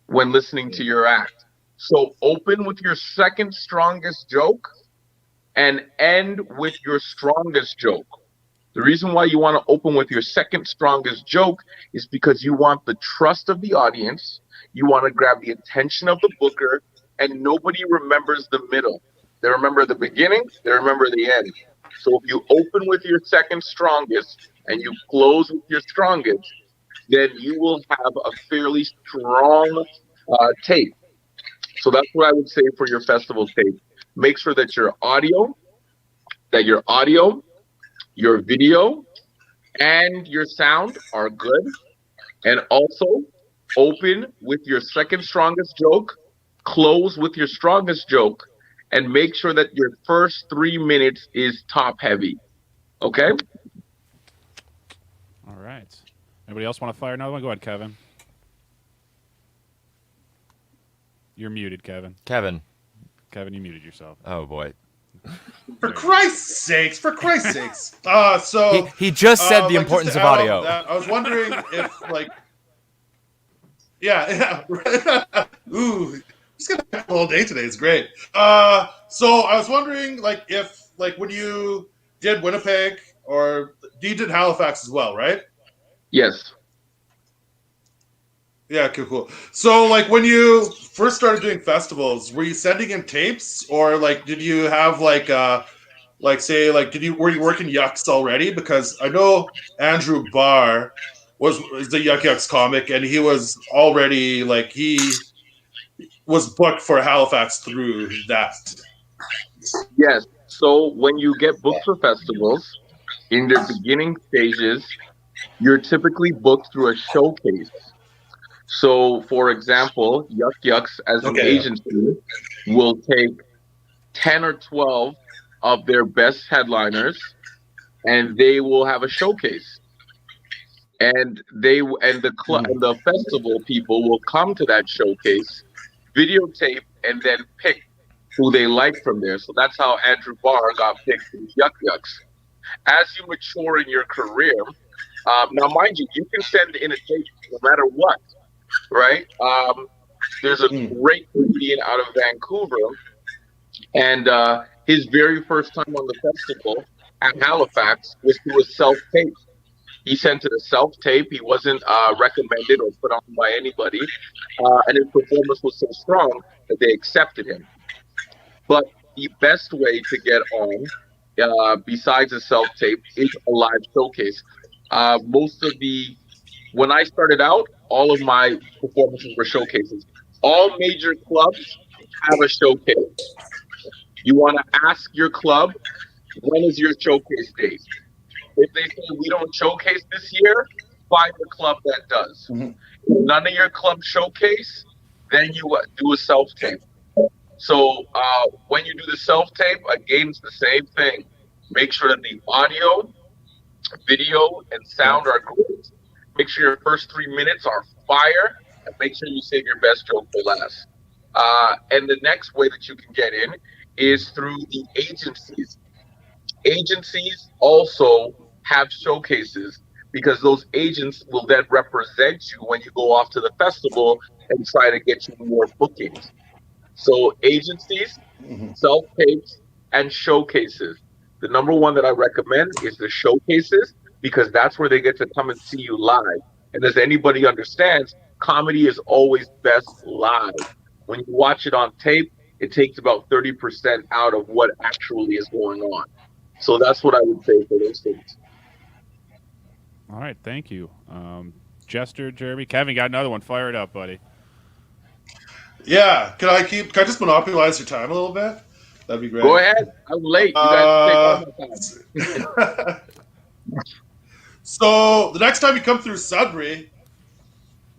when listening to your act. So open with your second strongest joke and end with your strongest joke. The reason why you want to open with your second strongest joke is because you want the trust of the audience, you want to grab the attention of the booker, and nobody remembers the middle. They remember the beginning, they remember the end. So if you open with your second strongest and you close with your strongest, then you will have a fairly strong tape. So that's what I would say for your festival tape. Make sure that your audio, your video, and your sound are good. And also open with your second strongest joke, close with your strongest joke, and make sure that your first 3 minutes is top heavy. Okay? All right. Anybody else want to fire another one? Go ahead, Kevin. You're muted, Kevin. Kevin. Kevin, you muted yourself. Oh boy. For Christ's sakes! For Christ's sakes! So He just said the like, importance just of to add on audio. to that, I was wondering if, like, yeah. Ooh, just gonna have all day today. It's great. So I was wondering, like, if, like, when you did Winnipeg, or you did Halifax as well, right? Yes. Yeah, cool. So, like, when you first started doing festivals, were you sending in tapes, or like, did you have like, say, like, were you working Yucks already? Because I know Andrew Barr was the Yuck Yucks comic, and he was already, like, he was booked for Halifax through that. Yes. So when you get booked for festivals, in their beginning stages, you're typically booked through a showcase. So, for example, Yuck Yucks as an agency will take 10 or 12 of their best headliners, and they will have a showcase. And the festival people will come to that showcase, videotape, and then pick who they like from there. So that's how Andrew Barr got picked from Yuck Yucks. As you mature in your career, now mind you, you can send in a tape no matter what. Right? There's a great comedian out of Vancouver, and his very first time on the festival at Halifax was through a self-tape. He sent it a self-tape. He wasn't recommended or put on by anybody, and his performance was so strong that they accepted him. But the best way to get on, besides a self-tape, is a live showcase. When I started out, all of my performances were showcases. All major clubs have a showcase. You want to ask your club, when is your showcase date? If they say we don't showcase this year, find a club that does. If none of your clubs showcase, then you do a self-tape. So when you do the self-tape, again, it's the same thing. Make sure that the audio, video, and sound are great. Make sure your first 3 minutes are fire, and make sure you save your best joke for last. And the next way that you can get in is through the agencies. Agencies also have showcases, because those agents will then represent you when you go off to the festival and try to get you more bookings. So agencies, self-tapes, and showcases. The number one that I recommend is the showcases, because that's where they get to come and see you live. And as anybody understands, comedy is always best live. When you watch it on tape, it takes about 30% out of what actually is going on. So that's what I would say for those things. All right, thank you. Jester, Jeremy, Kevin, got another one. Fire it up, buddy. Yeah, can I just monopolize your time a little bit? That'd be great. Go ahead. I'm late. You guys take all my time. So the next time you come through Sudbury,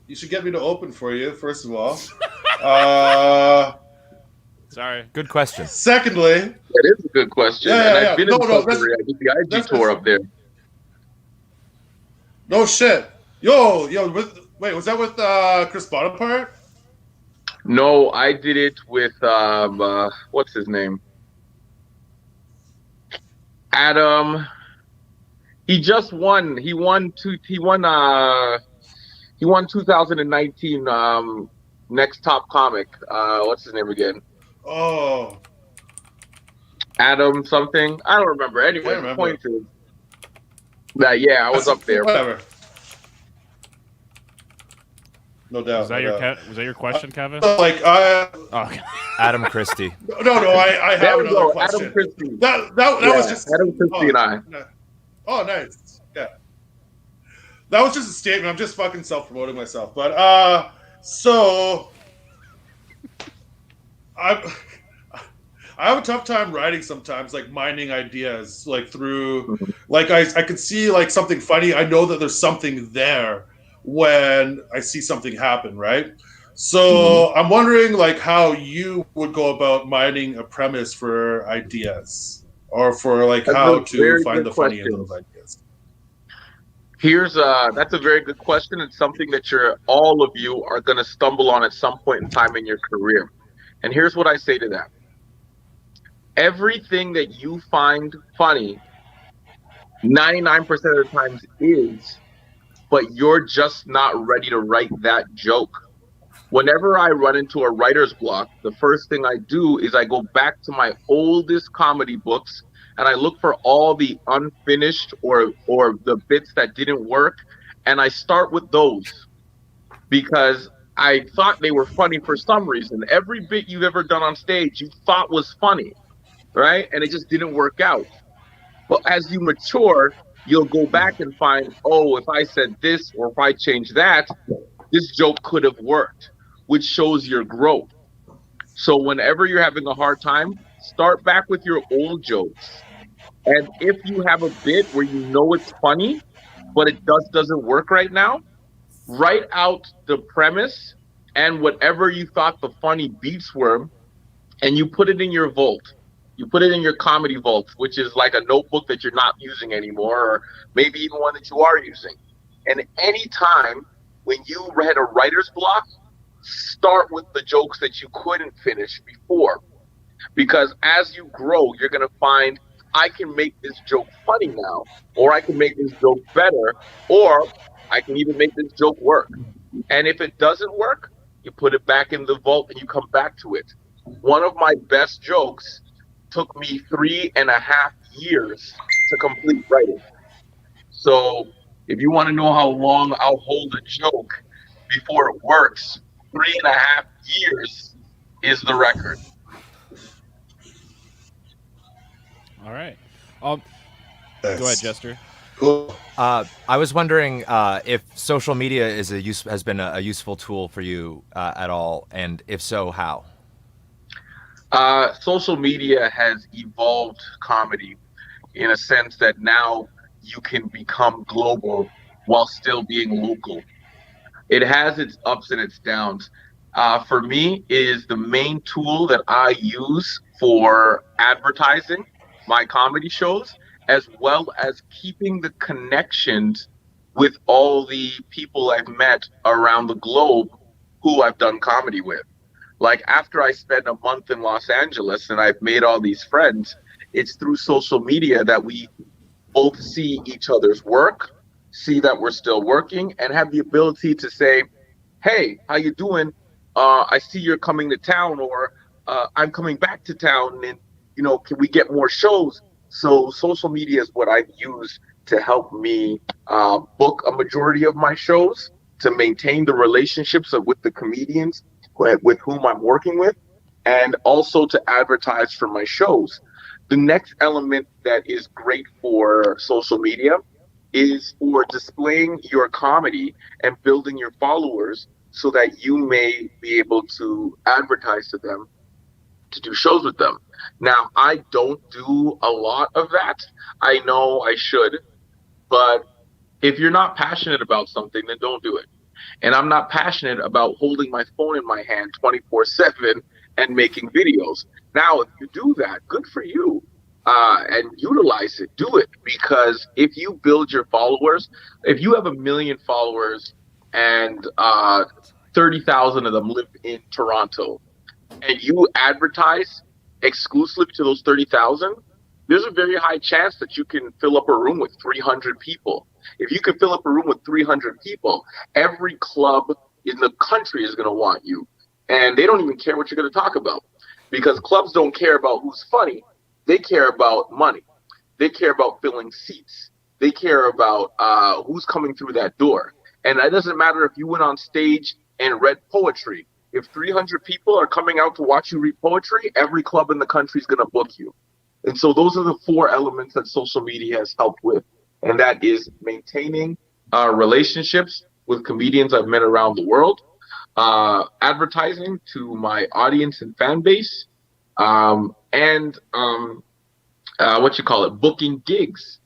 you should get me to open for you, first of all. Sorry. Good question. Secondly, that is a good question. Yeah. I've been in Sudbury. I did the IG tour up there. No shit. Yo, wait, was that with Chris Bonaparte? No, I did it with what's his name? Adam. He just won. He won 2019 Next Top Comic. What's his name again? Oh. Adam something. I don't remember. Anyway, Can't the remember. point is that I was up there. Whatever. No doubt. Was that your question, Kevin? Like Oh, okay. Adam Christie. no, I There have we another go. question. Adam Christie. That Yeah, was just Adam Christie and I. Oh, nice. Yeah. That was just a statement. I'm just fucking self-promoting myself. But so I have a tough time writing sometimes, like mining ideas, like through like I could see like something funny. I know that there's something there when I see something happen, right? So I'm wondering like how you would go about mining a premise for ideas, or for like That's how a to very find good the funny in question. those ideas. That's a very good question, and something that all of you are going to stumble on at some point in time in your career. And here's what I say to that. Everything that you find funny, 99% of the times is, but you're just not ready to write that joke. Whenever I run into a writer's block, the first thing I do is I go back to my oldest comedy books and I look for all the unfinished or the bits that didn't work, and I start with those because I thought they were funny for some reason. Every bit you've ever done on stage you thought was funny, right? And it just didn't work out. But as you mature, you'll go back and find, oh, if I said this or if I changed that, this joke could have worked, which shows your growth. So whenever you're having a hard time, start back with your old jokes. And if you have a bit where you know it's funny, but it doesn't work right now, write out the premise and whatever you thought the funny beats were, and you put it in your vault. You put it in your comedy vault, which is like a notebook that you're not using anymore, or maybe even one that you are using. And any time when you had a writer's block, start with the jokes that you couldn't finish before. Because as you grow, you're going to find, I can make this joke funny now, or I can make this joke better, or I can even make this joke work. And if it doesn't work, you put it back in the vault and you come back to it. One of my best jokes took me 3.5 years to complete writing. So if you want to know how long I'll hold a joke before it works, 3.5 years is the record. All right. Go ahead, Jester. Cool. I was wondering if social media has been a useful tool for you at all, and if so, how? Social media has evolved comedy in a sense that now you can become global while still being local. It has its ups and its downs. For me, it is the main tool that I use for advertising my comedy shows, as well as keeping the connections with all the people I've met around the globe who I've done comedy with. Like after I spend a month in Los Angeles and I've made all these friends, it's through social media that we both see each other's work, see that we're still working, and have the ability to say, hey, how you doing? I see you're coming to town, or I'm coming back to town, and can we get more shows? So social media is what I've used to help me book a majority of my shows, to maintain the relationships with the comedians with whom I'm working with, and also to advertise for my shows. The next element that is great for social media is for displaying your comedy and building your followers so that you may be able to advertise to them to do shows with them. Now, I don't do a lot of that. I know I should, but if you're not passionate about something, then don't do it. And I'm not passionate about holding my phone in my hand 24/7 and making videos. Now, if you do that, good for you. And utilize it, do it. Because if you build your followers, if you have 1 million followers and 30,000 of them live in Toronto, and you advertise exclusively to those 30,000, there's a very high chance that you can fill up a room with 300 people. If you can fill up a room with 300 people, every club in the country is going to want you. And they don't even care what you're going to talk about, because clubs don't care about who's funny. They care about money. They care about filling seats. They care about who's coming through that door. And it doesn't matter if you went on stage and read poetry. If 300 people are coming out to watch you read poetry, every club in the country is going to book you. And so those are the 4 elements that social media has helped with. And that is maintaining relationships with comedians I've met around the world, advertising to my audience and fan base, and booking gigs.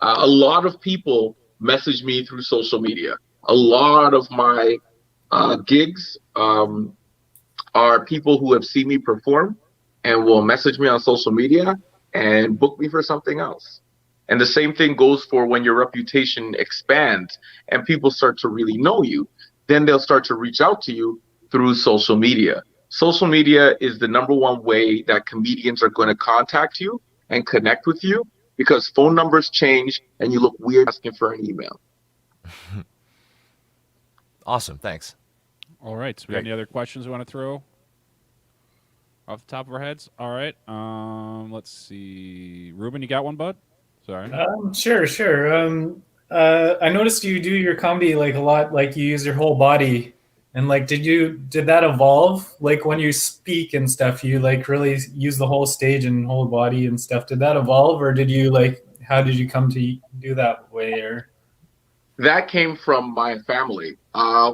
A lot of people message me through social media. A lot of my gigs are people who have seen me perform and will message me on social media and book me for something else. And the same thing goes for when your reputation expands and people start to really know you, then they'll start to reach out to you through social media. Social media is the #1 way that comedians are going to contact you and connect with you, because phone numbers change and you look weird asking for an email. Awesome. Thanks. All right. So we got any other questions we want to throw off the top of our heads? All right. Let's see. Ruben, you got one, bud? Sorry. Sure. I noticed you do your comedy like a lot, like you use your whole body, and like, did that evolve? Like when you speak and stuff, you like really use the whole stage and whole body and stuff. Did that evolve, or did you like, how did you come to do that way? Or that came from my family.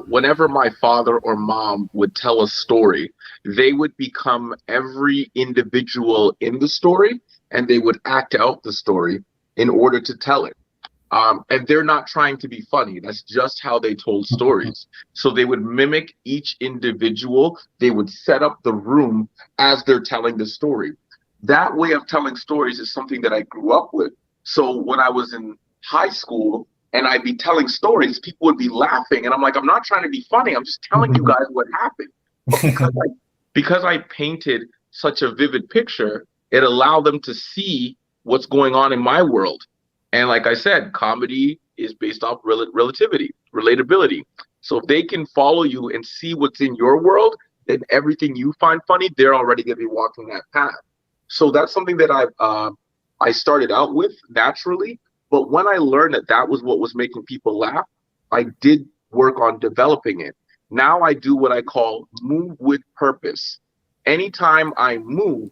Whenever my father or mom would tell a story, they would become every individual in the story, and they would act out the story in order to tell it. And they're not trying to be funny. That's just how they told stories. So they would mimic each individual. They would set up the room as they're telling the story. That way of telling stories is something that I grew up with. So when I was in high school and I'd be telling stories, people would be laughing. And I'm like, I'm not trying to be funny. I'm just telling you guys what happened. But because I painted such a vivid picture, it allowed them to see what's going on in my world. And like I said, comedy is based off relatability. So if they can follow you and see what's in your world, then everything you find funny, they're already going to be walking that path. So that's something that I started out with naturally. But when I learned that that was what was making people laugh, I did work on developing it. Now I do what I call move with purpose. Anytime I move,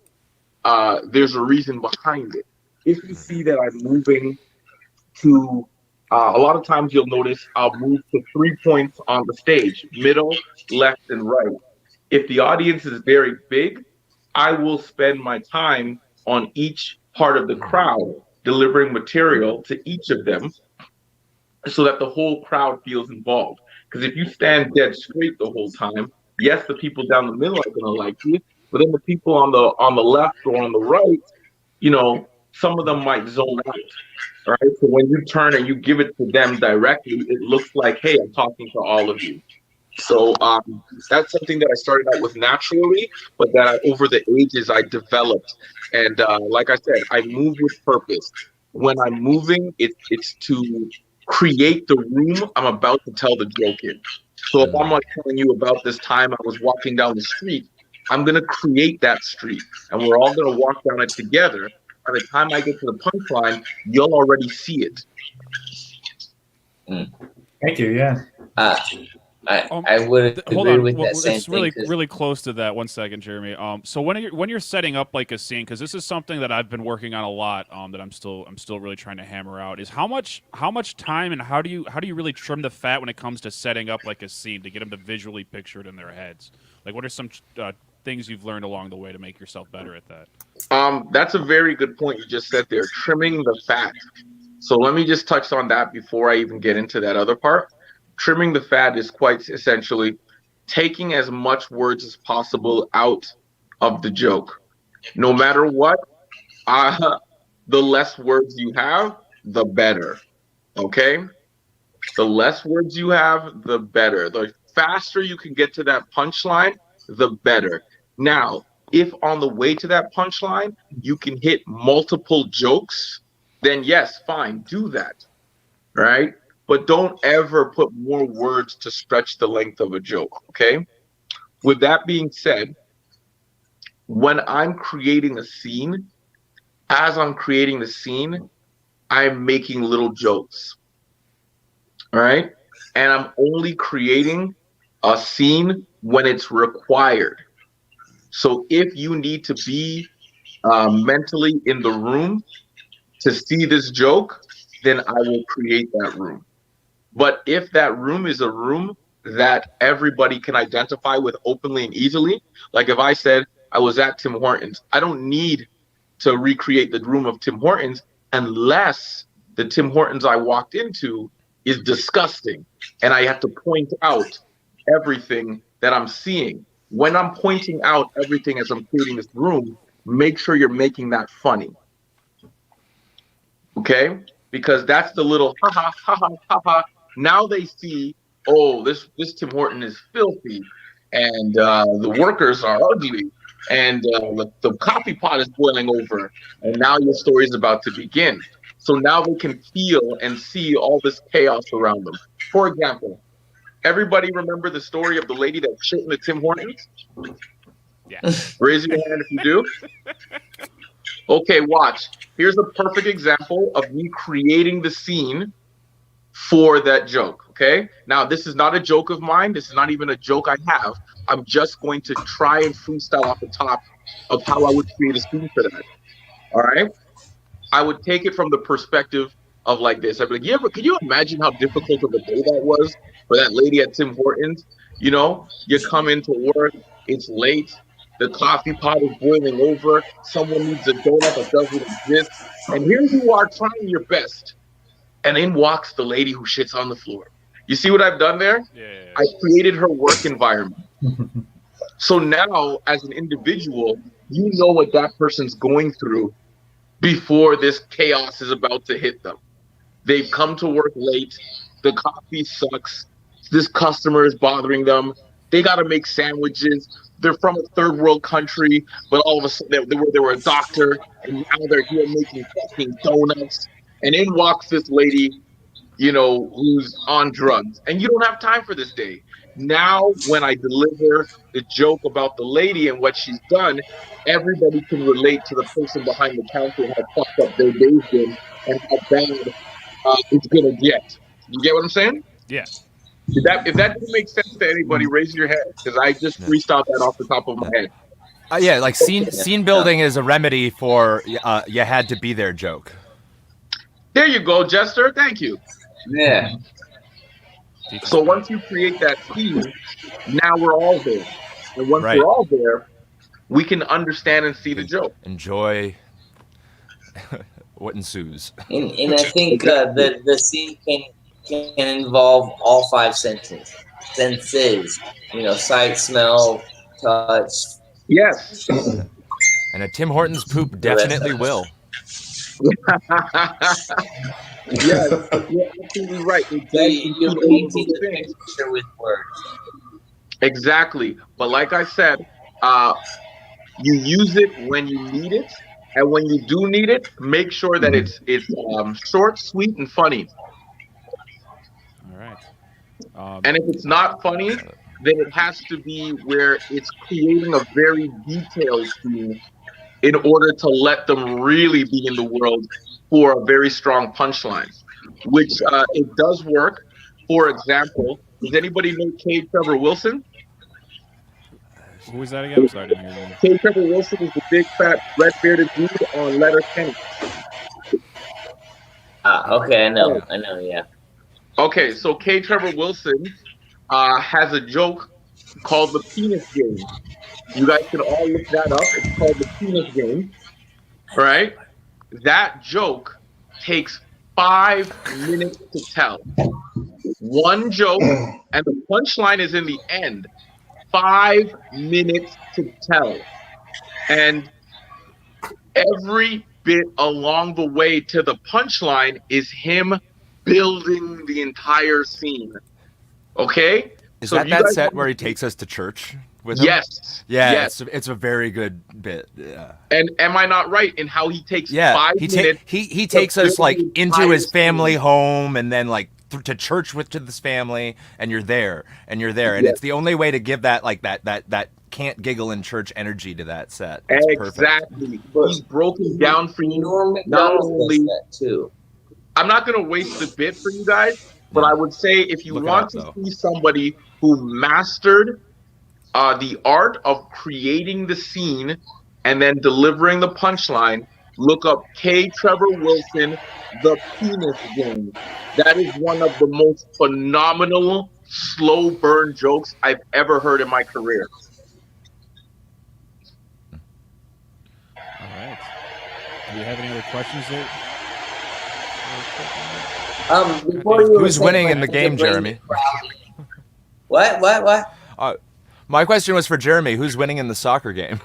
there's a reason behind it. If you see that I'm moving to, a lot of times you'll notice I'll move to 3 points on the stage, middle, left, and right. If the audience is very big, I will spend my time on each part of the crowd, delivering material to each of them so that the whole crowd feels involved. Because if you stand dead straight the whole time, yes, the people down the middle are going to like you, but then the people on the left or on the right, you know, some of them might zone out. All right. So when you turn and you give it to them directly, it looks like, hey, I'm talking to all of you. So that's something that I started out with naturally, but that over the ages I developed. And like I said, I move with purpose. When I'm moving, it's to create the room I'm about to tell the joke in. So if I'm like telling you about this time I was walking down the street, I'm going to create that street, and we're all going to walk down it together. By the time I get to the punchline, you'll already see it. Thank you. Yeah. I would agree with that same it's thing. really close to that. 1 second, Jeremy. So when you're setting up like a scene, because this is something that I've been working on a lot, that I'm still really trying to hammer out, is how much time and how do you really trim the fat when it comes to setting up like a scene to get them to visually picture it in their heads? Like, what are some things you've learned along the way to make yourself better at that? That's a very good point you just said there, trimming the fat. So let me just touch on that before I even get into that other part. Trimming the fat is quite essentially taking as much words as possible out of the joke. No matter what, the less words you have, the better. Okay? The less words you have, the better. The faster you can get to that punchline, the better. Now, if on the way to that punchline, you can hit multiple jokes, then yes, fine, do that. Right? But don't ever put more words to stretch the length of a joke, okay? With that being said, when I'm creating a scene, as I'm creating the scene, I'm making little jokes. All right. And I'm only creating a scene when it's required. So if you need to be mentally in the room to see this joke, then I will create that room. But if that room is a room that everybody can identify with openly and easily, like if I said I was at Tim Hortons, I don't need to recreate the room of Tim Hortons unless the Tim Hortons I walked into is disgusting and I have to point out everything that I'm seeing. When I'm pointing out everything as I'm creating this room, make sure you're making that funny. Okay? Because that's the little ha ha ha ha ha ha. Now they see, oh, this Tim Horton is filthy, and the workers are ugly, and the coffee pot is boiling over, and now your story is about to begin. So now they can feel and see all this chaos around them. For example, everybody remember the story of the lady that shit in the Tim Hortons? Yeah. Raise your hand if you do. Okay, watch. Here's a perfect example of me creating the scene for that joke, okay? Now, this is not a joke of mine. This is not even a joke I have. I'm just going to try and freestyle off the top of how I would create a scene for that, all right? I would take it from the perspective of like this. I'd be like, can you imagine how difficult of a day that was for that lady at Tim Hortons? You know, you come into work, it's late, the coffee pot is boiling over, someone needs a donut that doesn't exist, and here you are trying your best, and in walks the lady who shits on the floor. You see what I've done there? Yeah. I created her work environment. So now, as an individual, you know what that person's going through before this chaos is about to hit them. They've come to work late, the coffee sucks, this customer is bothering them, they got to make sandwiches, they're from a third world country, but all of a sudden they were a doctor, and now they're here making fucking donuts. And in walks this lady, you know, who's on drugs. And you don't have time for this day. Now, when I deliver the joke about the lady and what she's done, everybody can relate to the person behind the counter and how fucked up their day's been and how bad it's going to get. You get what I'm saying? Yeah. If that didn't make sense to anybody, raise your hand, because I just freestyled that off the top of my head. Yeah, like scene building is a remedy for you had to be there joke. There you go, Jester. Thank you. Yeah. So once you create that scene, now we're all there. And once Right. we're all there, we can understand and see the joke. Enjoy what ensues. And I think the scene can involve all five senses. You know, sight, smell, touch. Yes. And a Tim Hortons poop definitely will. Yeah, you're absolutely right. You're painting the picture with words. Exactly. But like I said, you use it when you need it, and when you do need it, make sure that it's short, sweet, and funny. All right. And if it's not funny, then it has to be where it's creating a very detailed scene in order to let them really be in the world for a very strong punchline, which it does work. For example, does anybody know K. Trevor Wilson? Who was that again? I'm sorry, I didn't hear that. K. Trevor Wilson is the big fat red bearded dude on Letterkenny. Okay, I know, yeah. Okay, so K. Trevor Wilson has a joke called the penis game. You guys can all look that up. It's called the penis game. All right? That joke takes 5 minutes to tell. One joke, and the punchline is in the end. 5 minutes to tell. And every bit along the way to the punchline is him building the entire scene. Okay? Is So that if you guys set want- where he takes us to church with him? Yes. Yeah, Yes. it's a very good bit. Yeah. And am I not right in how he takes Yeah, 5 minutes? he takes us like into his family home and then like to church to this family, and you're there, and Yeah. it's the only way to give that like that can't giggle in church energy to that set. It's perfect. Exactly. He's broken down for you. Norm Not McDonald only, does that too. I'm not going to waste the bit for you guys, but I would say if you Look it want up, to though. see somebody who mastered the art of creating the scene and then delivering the punchline, look up K. Trevor Wilson, The Penis Game. That is one of the most phenomenal slow burn jokes I've ever heard in my career. All right. Do we have any other questions there? Before you were Who's saying, winning like, in the to game, bring Jeremy? the crowd- What? My question was for Jeremy. Who's winning in the soccer game?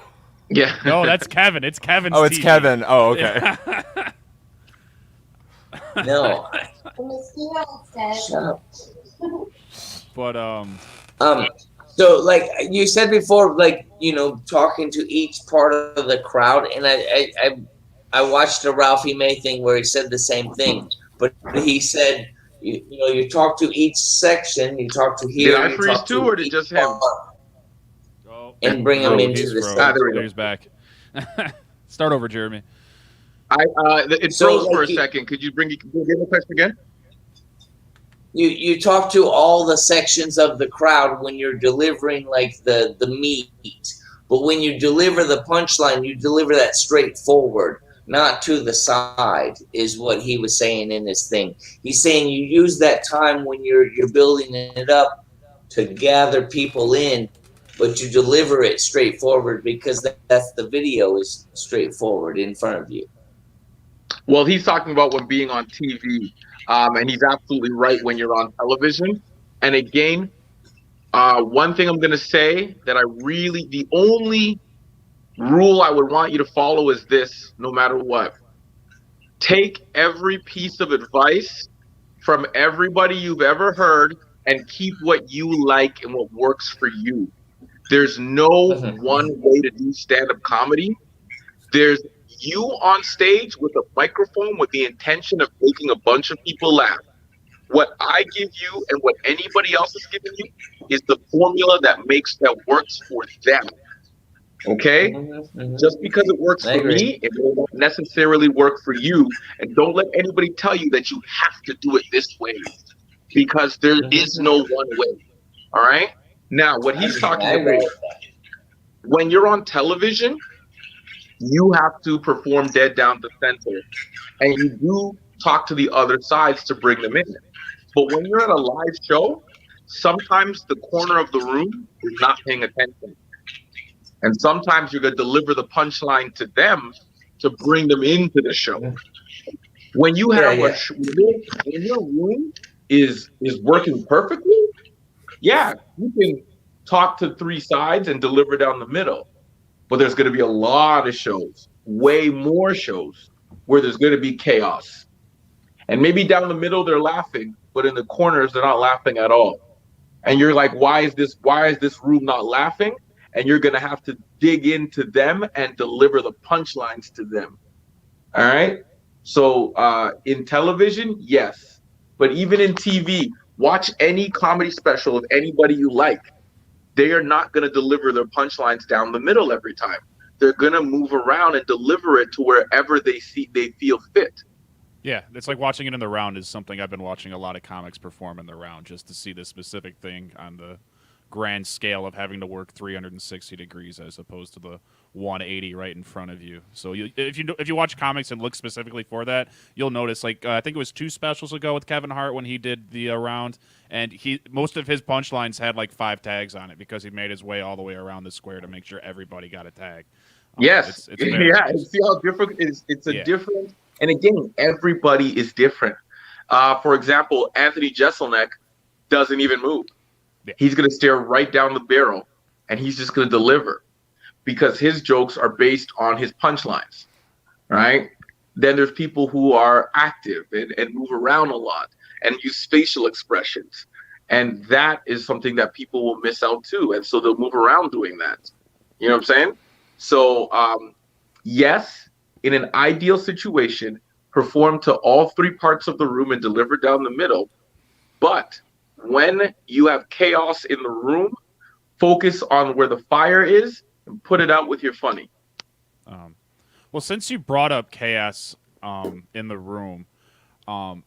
Yeah. No, that's Kevin. It's Kevin's Oh, it's TV. Kevin. Oh, okay. No. Shut up. But So like you said before, like, you know, talking to each part of the crowd, and I watched a Ralphie May thing where he said the same thing, but he said, you know, you talk to each section, you talk to here. Did I you freeze talk too, to or did each just him? oh, and bring them Oh, into he's the froze. Ah, there we center. go. He's back. Start over, Jeremy. It So, froze for a like, second. Could you give the question again? You talk to all the sections of the crowd when you're delivering like the meat, but when you deliver the punchline, you deliver that straight forward, not to the side, is what he was saying in his thing. He's saying you use that time when you're building it up to gather people in, but you deliver it straightforward because that's the video is straightforward in front of you. Well, he's talking about when being on TV, and he's absolutely right when you're on television. And again, one thing I'm going to say that the only rule I would want you to follow is this, no matter what. Take every piece of advice from everybody you've ever heard and keep what you like and what works for you. There's no one way to do stand-up comedy. There's you on stage with a microphone with the intention of making a bunch of people laugh. What I give you and what anybody else is giving you is the formula that works for them. Okay? Just because it works I for agree. me, it will not necessarily work for you. And don't let anybody tell you that you have to do it this way, because there is no one way. All right? Now, what he's talking about, when you're on television, you have to perform dead down the center, and you do talk to the other sides to bring them in. But when you're at a live show, sometimes the corner of the room is not paying attention, and sometimes you're going to deliver the punchline to them to bring them into the show. When you have when your room is working perfectly, yeah, you can talk to three sides and deliver down the middle. But there's going to be a lot of shows, way more shows, where there's going to be chaos. And maybe down the middle they're laughing, but in the corners they're not laughing at all. And you're like, why is this room not laughing? And you're going to have to dig into them and deliver the punchlines to them. All right? So in television, yes. But even in TV, watch any comedy special of anybody you like. They are not going to deliver their punchlines down the middle every time. They're going to move around and deliver it to wherever they feel fit. Yeah, it's like watching it in the round is something I've been watching a lot of comics perform in the round just to see the specific thing on the grand scale of having to work 360 degrees as opposed to the 180 right in front of you. So if you watch comics and look specifically for that, you'll notice, like, I think it was 2 specials ago with Kevin Hart when he did the round, and most of his punchlines had like 5 tags on it because he made his way all the way around the square to make sure everybody got a tag. Yes. It's very yeah. nice. See how different it's a different, and again, everybody is different. For example, Anthony Jeselnik doesn't even move. Yeah. He's going to stare right down the barrel, and he's just going to deliver because his jokes are based on his punchlines, right? Then there's people who are active and move around a lot and use facial expressions. And that is something that people will miss out too. And so they'll move around doing that. You know what I'm saying? So, yes, in an ideal situation, perform to all 3 parts of the room and deliver down the middle. But when you have chaos in the room, focus on where the fire is and put it out with your funny. Well, since you brought up chaos in the room, how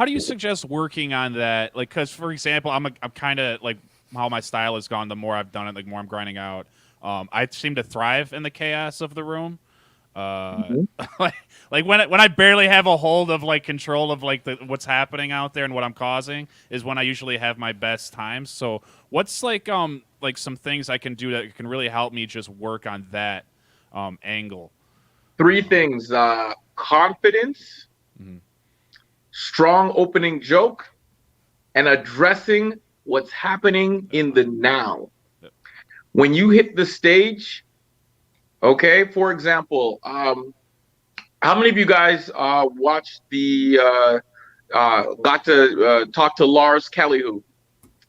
do you suggest working on that? Like, because for example, I'm kind of like how my style has gone. The more I've done it, like more I'm grinding out. I seem to thrive in the chaos of the room. Like when I barely have a hold of like control of like what's happening out there and what I'm causing is when I usually have my best times. So what's like some things I can do that can really help me just work on that angle? 3 things: confidence, strong opening joke, and addressing what's happening in the now. When you hit the stage, okay, for example, how many of you guys watched got to talk to Lars Kellyhu?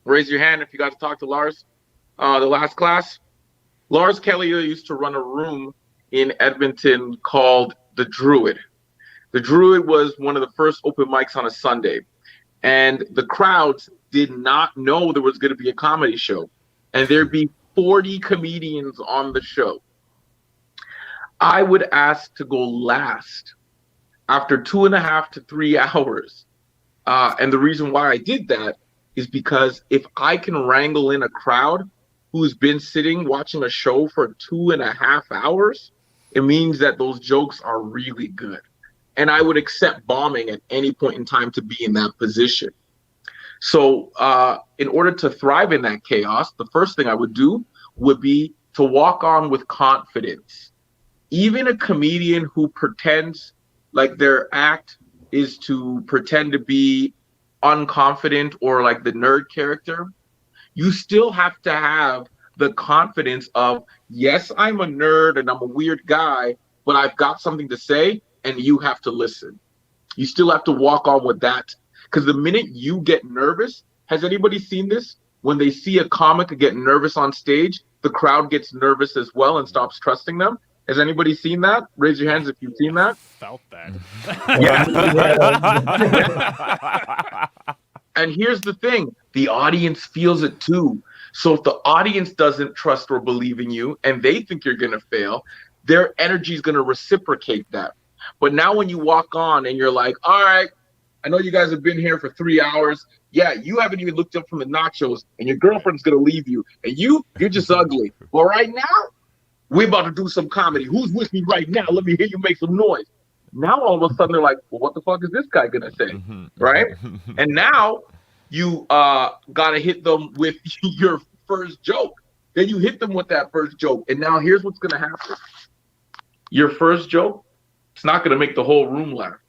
Raise your hand if you got to talk to Lars the last class. Lars Kellyhu used to run a room in Edmonton called The Druid. The Druid was one of the first open mics on a Sunday, and the crowds did not know there was going to be a comedy show, and there'd be 40 comedians on the show. I would ask to go last after 2.5 to 3 hours. And the reason why I did that is because if I can wrangle in a crowd who's been sitting watching a show for 2.5 hours, it means that those jokes are really good. And I would accept bombing at any point in time to be in that position. So in order to thrive in that chaos, the first thing I would do would be to walk on with confidence. Even a comedian who pretends like their act is to pretend to be unconfident or like the nerd character, you still have to have the confidence of, yes, I'm a nerd and I'm a weird guy, but I've got something to say and you have to listen. You still have to walk on with that. Because the minute you get nervous, has anybody seen this? When they see a comic get nervous on stage, the crowd gets nervous as well and stops trusting them. Has anybody seen that? Raise your hands if you've seen that. Felt that. And here's the thing, the audience feels it too. So if the audience doesn't trust or believe in you and they think you're going to fail, their energy is going to reciprocate that. But now when you walk on and you're like, all right, I know you guys have been here for 3 hours. Yeah, you haven't even looked up from the nachos and your girlfriend's going to leave you. And you're just ugly. Well, right now, we're about to do some comedy. Who's with me right now? Let me hear you make some noise. Now all of a sudden they're like, well, what the fuck is this guy going to say? Right? And now you got to hit them with your first joke. Then you hit them with that first joke. And now here's what's going to happen. Your first joke, it's not going to make the whole room laugh.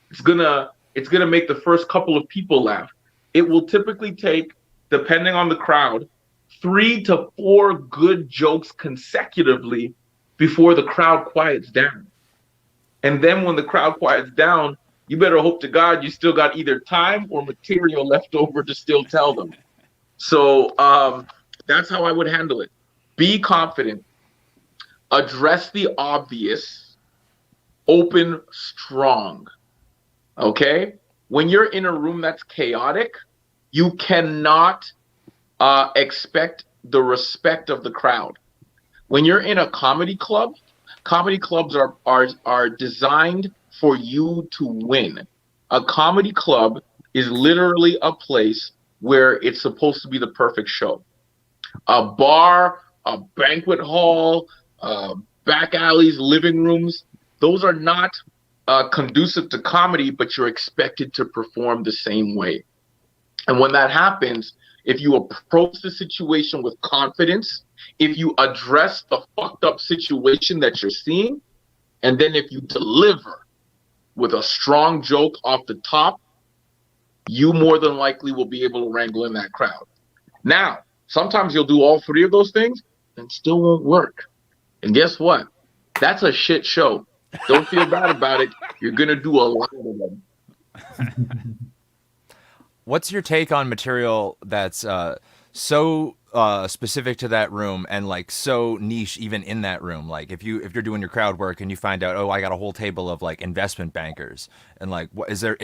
It's going to make the first couple of people laugh. It will typically take, depending on the crowd, 3 to 4 good jokes consecutively before the crowd quiets down. And then when the crowd quiets down, you better hope to God you still got either time or material left over to still tell them. So that's how I would handle it. Be confident. Address the obvious. Open strong. Okay? When you're in a room that's chaotic, you cannot expect the respect of the crowd. When you're in a comedy clubs are designed for you to win. A comedy club is literally a place where it's supposed to be the perfect show. A bar, a banquet hall, back alleys, living rooms, those are not conducive to comedy, but you're expected to perform the same way. And when that happens, if you approach the situation with confidence, if you address the fucked up situation that you're seeing, and then if you deliver with a strong joke off the top, you more than likely will be able to wrangle in that crowd. Now, sometimes you'll do all 3 of those things and still won't work. And guess what? That's a shit show. Don't feel bad about it. You're going to do a lot of them. What's your take on material that's so specific to that room and like so niche even in that room? Like if you're doing your crowd work and you find out, oh, I got a whole table of like investment bankers, and like what is there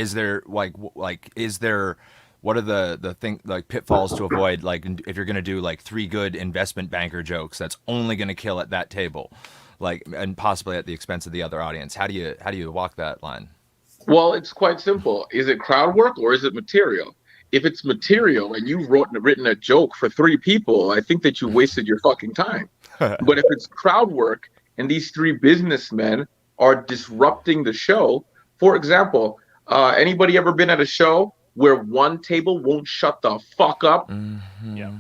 what are the thing like pitfalls to avoid? Like if you're gonna do like 3 good investment banker jokes, that's only gonna kill at that table, like and possibly at the expense of the other audience. How do you walk that line? Well, it's quite simple. Is it crowd work or is it material? If it's material and you've written a joke for 3 people, I think that you wasted your fucking time. But if it's crowd work and these 3 businessmen are disrupting the show, for example, anybody ever been at a show where one table won't shut the fuck up? Yeah.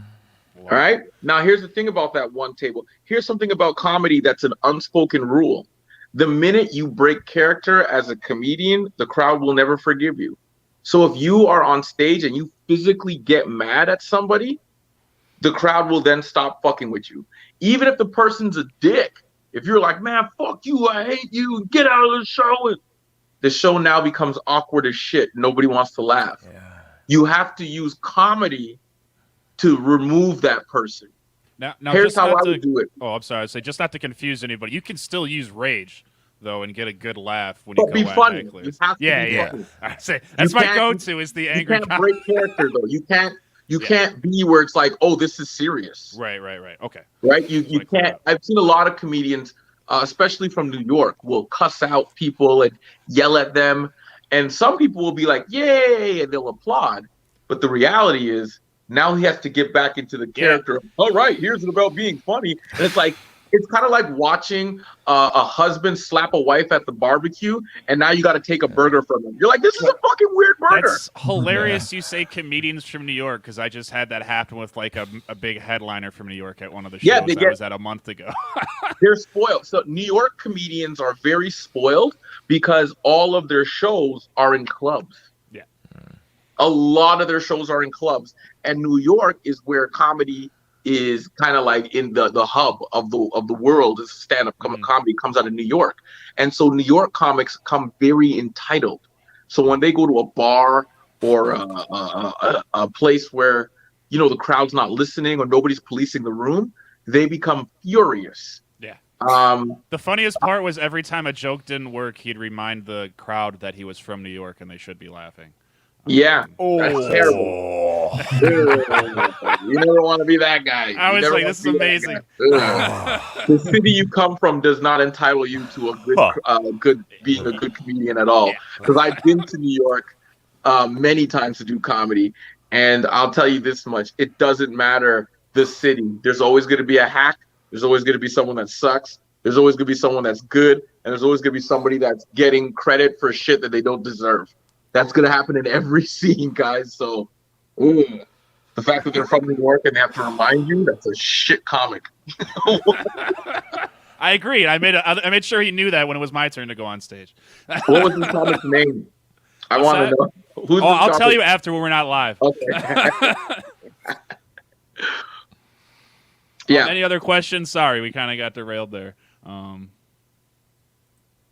All right. Now, here's the thing about that one table. Here's something about comedy that's an unspoken rule. The minute you break character as a comedian, the crowd will never forgive you. So if you are on stage and you physically get mad at somebody, the crowd will then stop fucking with you. Even if the person's a dick, if you're like, man, fuck you, I hate you, get out of the show. The show now becomes awkward as shit. Nobody wants to laugh. Yeah. You have to use comedy to remove that person. Now here's how I would do it. Oh, I'm sorry. I say just not to confuse anybody. You can still use rage though and get a good laugh when you go be at funny. hecklers. You have to be yeah. funny. I say that's my go-to is the angry. You can't break character though. You can't be where it's like, oh, this is serious. Right. Okay. Right. You can't. I've seen a lot of comedians, especially from New York, will cuss out people and yell at them, and some people will be like, yay, and they'll applaud. But the reality is, now he has to get back into the character. Yeah. All right, here's it about being funny. And it's like, it's kind of like watching a husband slap a wife at the barbecue, and now you got to take a burger from him. You're like, this is a fucking weird burger. That's hilarious. You say comedians from New York, because I just had that happen with like a big headliner from New York at one of the shows I was at a month ago. They're spoiled. So New York comedians are very spoiled because all of their shows are in clubs. Yeah. A lot of their shows are in clubs. And New York is where comedy is kind of like in the hub of the world. Is stand-up comedy comes out of New York. And so New York comics come very entitled. So when they go to a bar or a place where, you know, the crowd's not listening or nobody's policing the room, they become furious. Yeah. The funniest part was every time a joke didn't work, he'd remind the crowd that he was from New York and they should be laughing. Yeah. That's terrible. You never want to be that guy. I was like, this is amazing. The city you come from does not entitle you to a good being a good comedian at all. Because I've been to New York many times to do comedy, and I'll tell you this much: it doesn't matter the city. There's always going to be a hack. There's always going to be someone that sucks. There's always going to be someone that's good, and there's always going to be somebody that's getting credit for shit that they don't deserve. That's going to happen in every scene, guys. So, the fact that they're from New York and they have to remind you, that's a shit comic. I agree. I made sure he knew that when it was my turn to go on stage. What was the comic's name? I want to know. Who's I'll tell you after when we're not live. Okay. Yeah. Any other questions? Sorry, we kind of got derailed there. I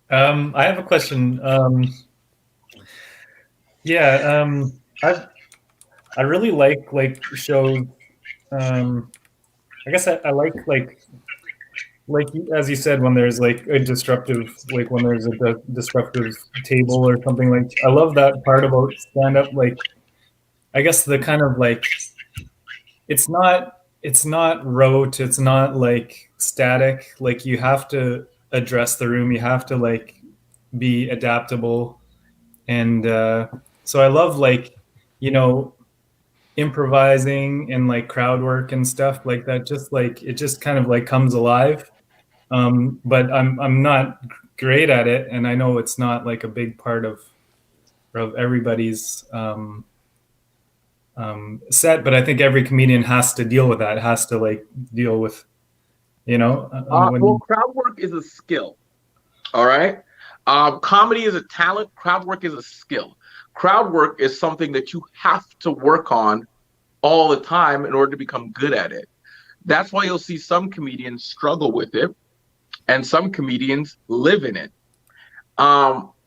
have a question. I really like shows. I guess I like as you said, when there's like a disruptive, like when there's a disruptive table or something. Like I love that part about stand up. Like I guess the kind of like it's not rote, it's not like static. Like you have to address the room, you have to like be adaptable. And so I love like, you know, improvising and like crowd work and stuff like that. Just like it just kind of like comes alive. But I'm not great at it, and I know it's not like a big part of everybody's set. But I think every comedian has to deal with that. Has to like deal with, you know. Well, crowd work is a skill. All right. Comedy is a talent. Crowd work is a skill. Crowd work is something that you have to work on all the time in order to become good at it. That's why you'll see some comedians struggle with it and some comedians live in it.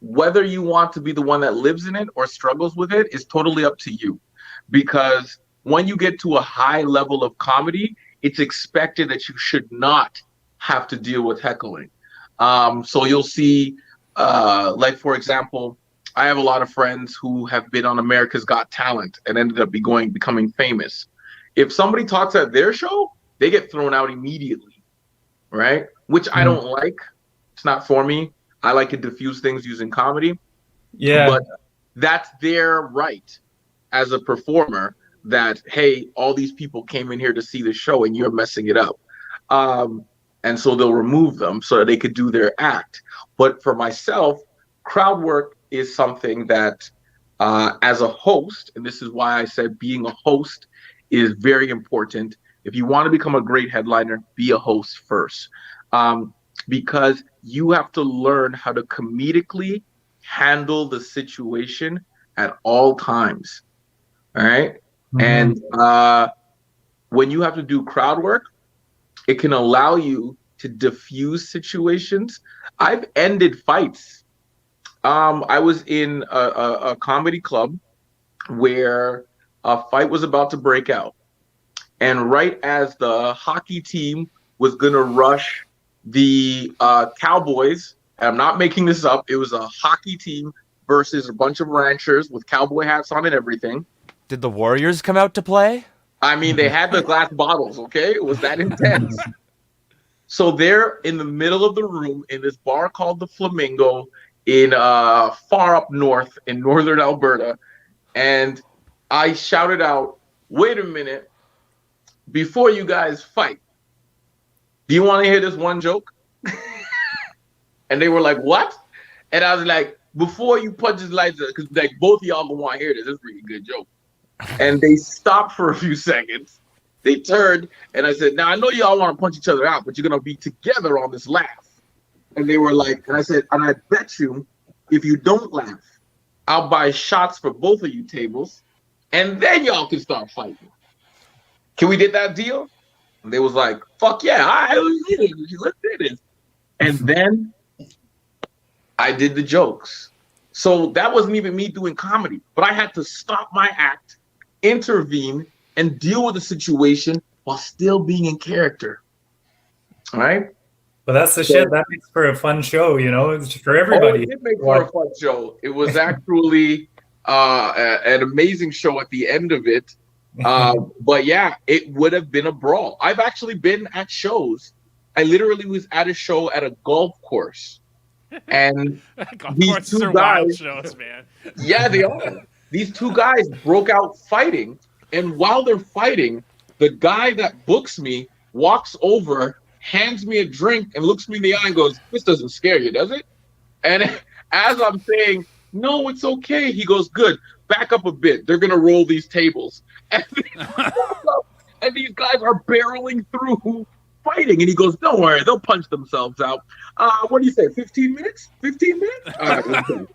Whether you want to be the one that lives in it or struggles with it is totally up to you. Because when you get to a high level of comedy, it's expected that you should not have to deal with heckling. So you'll see, like, for example, I have a lot of friends who have been on America's Got Talent and ended up becoming famous. If somebody talks at their show, they get thrown out immediately, right? Which I don't like. It's not for me. I like to diffuse things using comedy. Yeah. But that's their right as a performer that, hey, all these people came in here to see the show and you're messing it up. And so they'll remove them so that they could do their act. But for myself, crowd work is something that as a host, and this is why I said being a host is very important. If you want to become a great headliner, be a host first. Because you have to learn how to comedically handle the situation at all times. All right. And when you have to do crowd work, it can allow you to diffuse situations. I've ended fights. I was in a comedy club where a fight was about to break out. And right as the hockey team was going to rush the Cowboys, and I'm not making this up, it was a hockey team versus a bunch of ranchers with cowboy hats on and everything. Did the Warriors come out to play? I mean, they had the glass bottles, okay? It was that intense. So they're in the middle of the room in this bar called the Flamingo in far up north in northern Alberta. And I shouted out, wait a minute, before you guys fight, do you want to hear this one joke? And they were like, what? And I was like, before you punch his lights out, because like both of y'all gonna want to hear this. It's a really good joke. And they stopped for a few seconds. They turned, and I said, now I know y'all want to punch each other out, but you're going to be together on this laugh. And they were like, and I said, and I bet you, if you don't laugh, I'll buy shots for both of you tables, and then y'all can start fighting. Can we get that deal? And they was like, fuck yeah, all right, let's do this. And then I did the jokes. So that wasn't even me doing comedy, but I had to stop my act, intervene, and deal with the situation while still being in character. All right? But that's the shit that makes for a fun show, you know? It's for everybody. Oh, it did make for a fun show. It was actually an amazing show at the end of it. But yeah, it would have been a brawl. I've actually been at shows. I literally was at a show at a golf course. And these two guys, shows, man. Yeah, they are. These two guys broke out fighting, and while they're fighting, the guy that books me walks over, hands me a drink, and looks me in the eye and goes, "This doesn't scare you, does it?" And as I'm saying, "No, it's okay," he goes, "Good. Back up a bit. They're gonna roll these tables." And these guys are barreling through fighting, and he goes, "Don't worry, they'll punch themselves out." What do you say? 15 minutes? 15 minutes? All right, okay.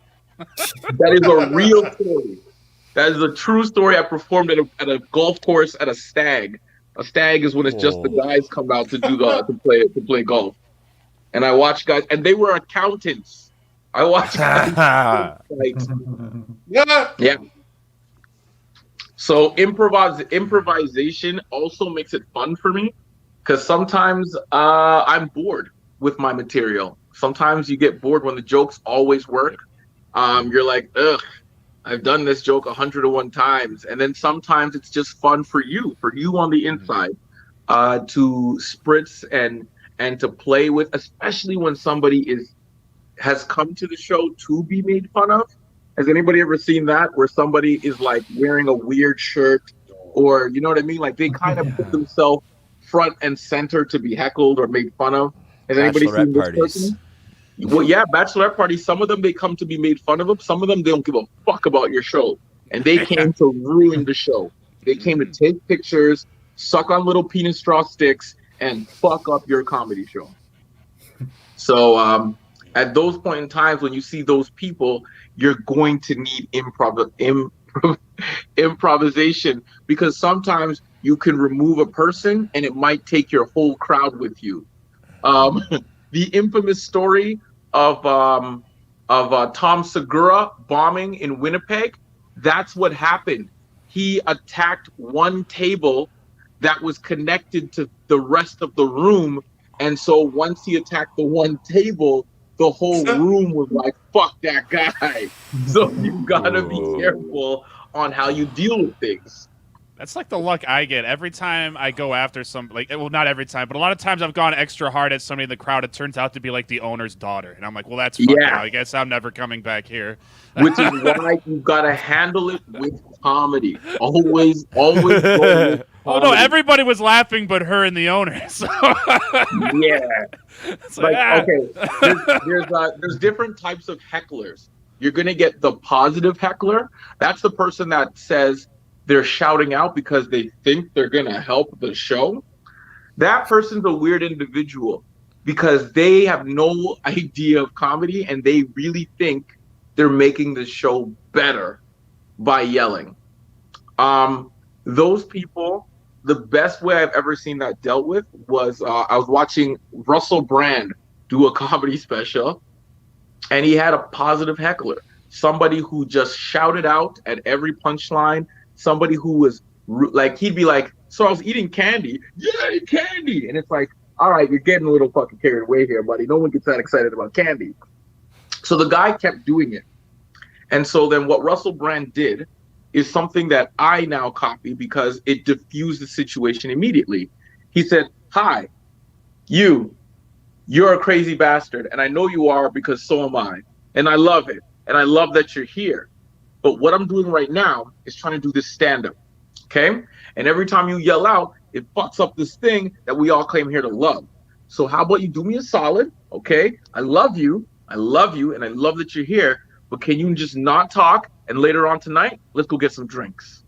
That is a real story. That is a true story. I performed at a golf course at a stag. A stag is when it's just the guys come out to do to play golf. And I watched guys, and they were accountants. I watched guys fight. Yeah. So improvisation also makes it fun for me, because sometimes I'm bored with my material. Sometimes you get bored when the jokes always work. You're like, ugh, I've done this joke 101 times. And then sometimes it's just fun for you on the inside, to spritz and to play with, especially when somebody has come to the show to be made fun of. Has anybody ever seen that, where somebody is like wearing a weird shirt, or you know what I mean? Like they kind of put themselves front and center to be heckled or made fun of. Has anybody seen this person? Well, yeah, bachelorette parties. Some of them, they come to be made fun of them. Some of them, they don't give a fuck about your show. And they came to ruin the show. They came to take pictures, suck on little penis straw sticks, and fuck up your comedy show. So at those point in times when you see those people, you're going to need improvisation, because sometimes you can remove a person and it might take your whole crowd with you. The infamous story of Tom Segura bombing in Winnipeg, that's what happened. He attacked one table that was connected to the rest of the room, and so once he attacked the one table, the the whole room was like, fuck that guy. So you gotta be careful on how you deal with things. That's like the luck I get every time I go after some, like, well, not every time, but a lot of times I've gone extra hard at somebody in the crowd. It turns out to be like the owner's daughter, and I'm like, well, that's fucked up. I guess I'm never coming back here. Which is why you gotta handle it with comedy. Always go with comedy. Oh no, everybody was laughing but her and the owner. So Yeah. it's like, Okay, there's different types of hecklers. You're gonna get the positive heckler. That's the person that says they're shouting out because they think they're gonna help the show. That person's a weird individual because they have no idea of comedy and they really think they're making the show better by yelling. Those people, the best way I've ever seen that dealt with was I was watching Russell Brand do a comedy special, and he had a positive heckler, somebody who just shouted out at every punchline, somebody who was like, he'd be like, so I was eating candy, yay, candy, and it's like, all right, you're getting a little fucking carried away here, buddy. No one gets that excited about candy. So the guy kept doing it. And so then what Russell Brand did is something that I now copy because it diffused the situation immediately. He said, hi, you're a crazy bastard. And I know you are because so am I. And I love it. And I love that you're here. But what I'm doing right now is trying to do this stand-up. Okay? And every time you yell out, it fucks up this thing that we all claim here to love. So how about you do me a solid? Okay? I love you, and I love that you're here. But can you just not talk? And later on tonight, let's go get some drinks.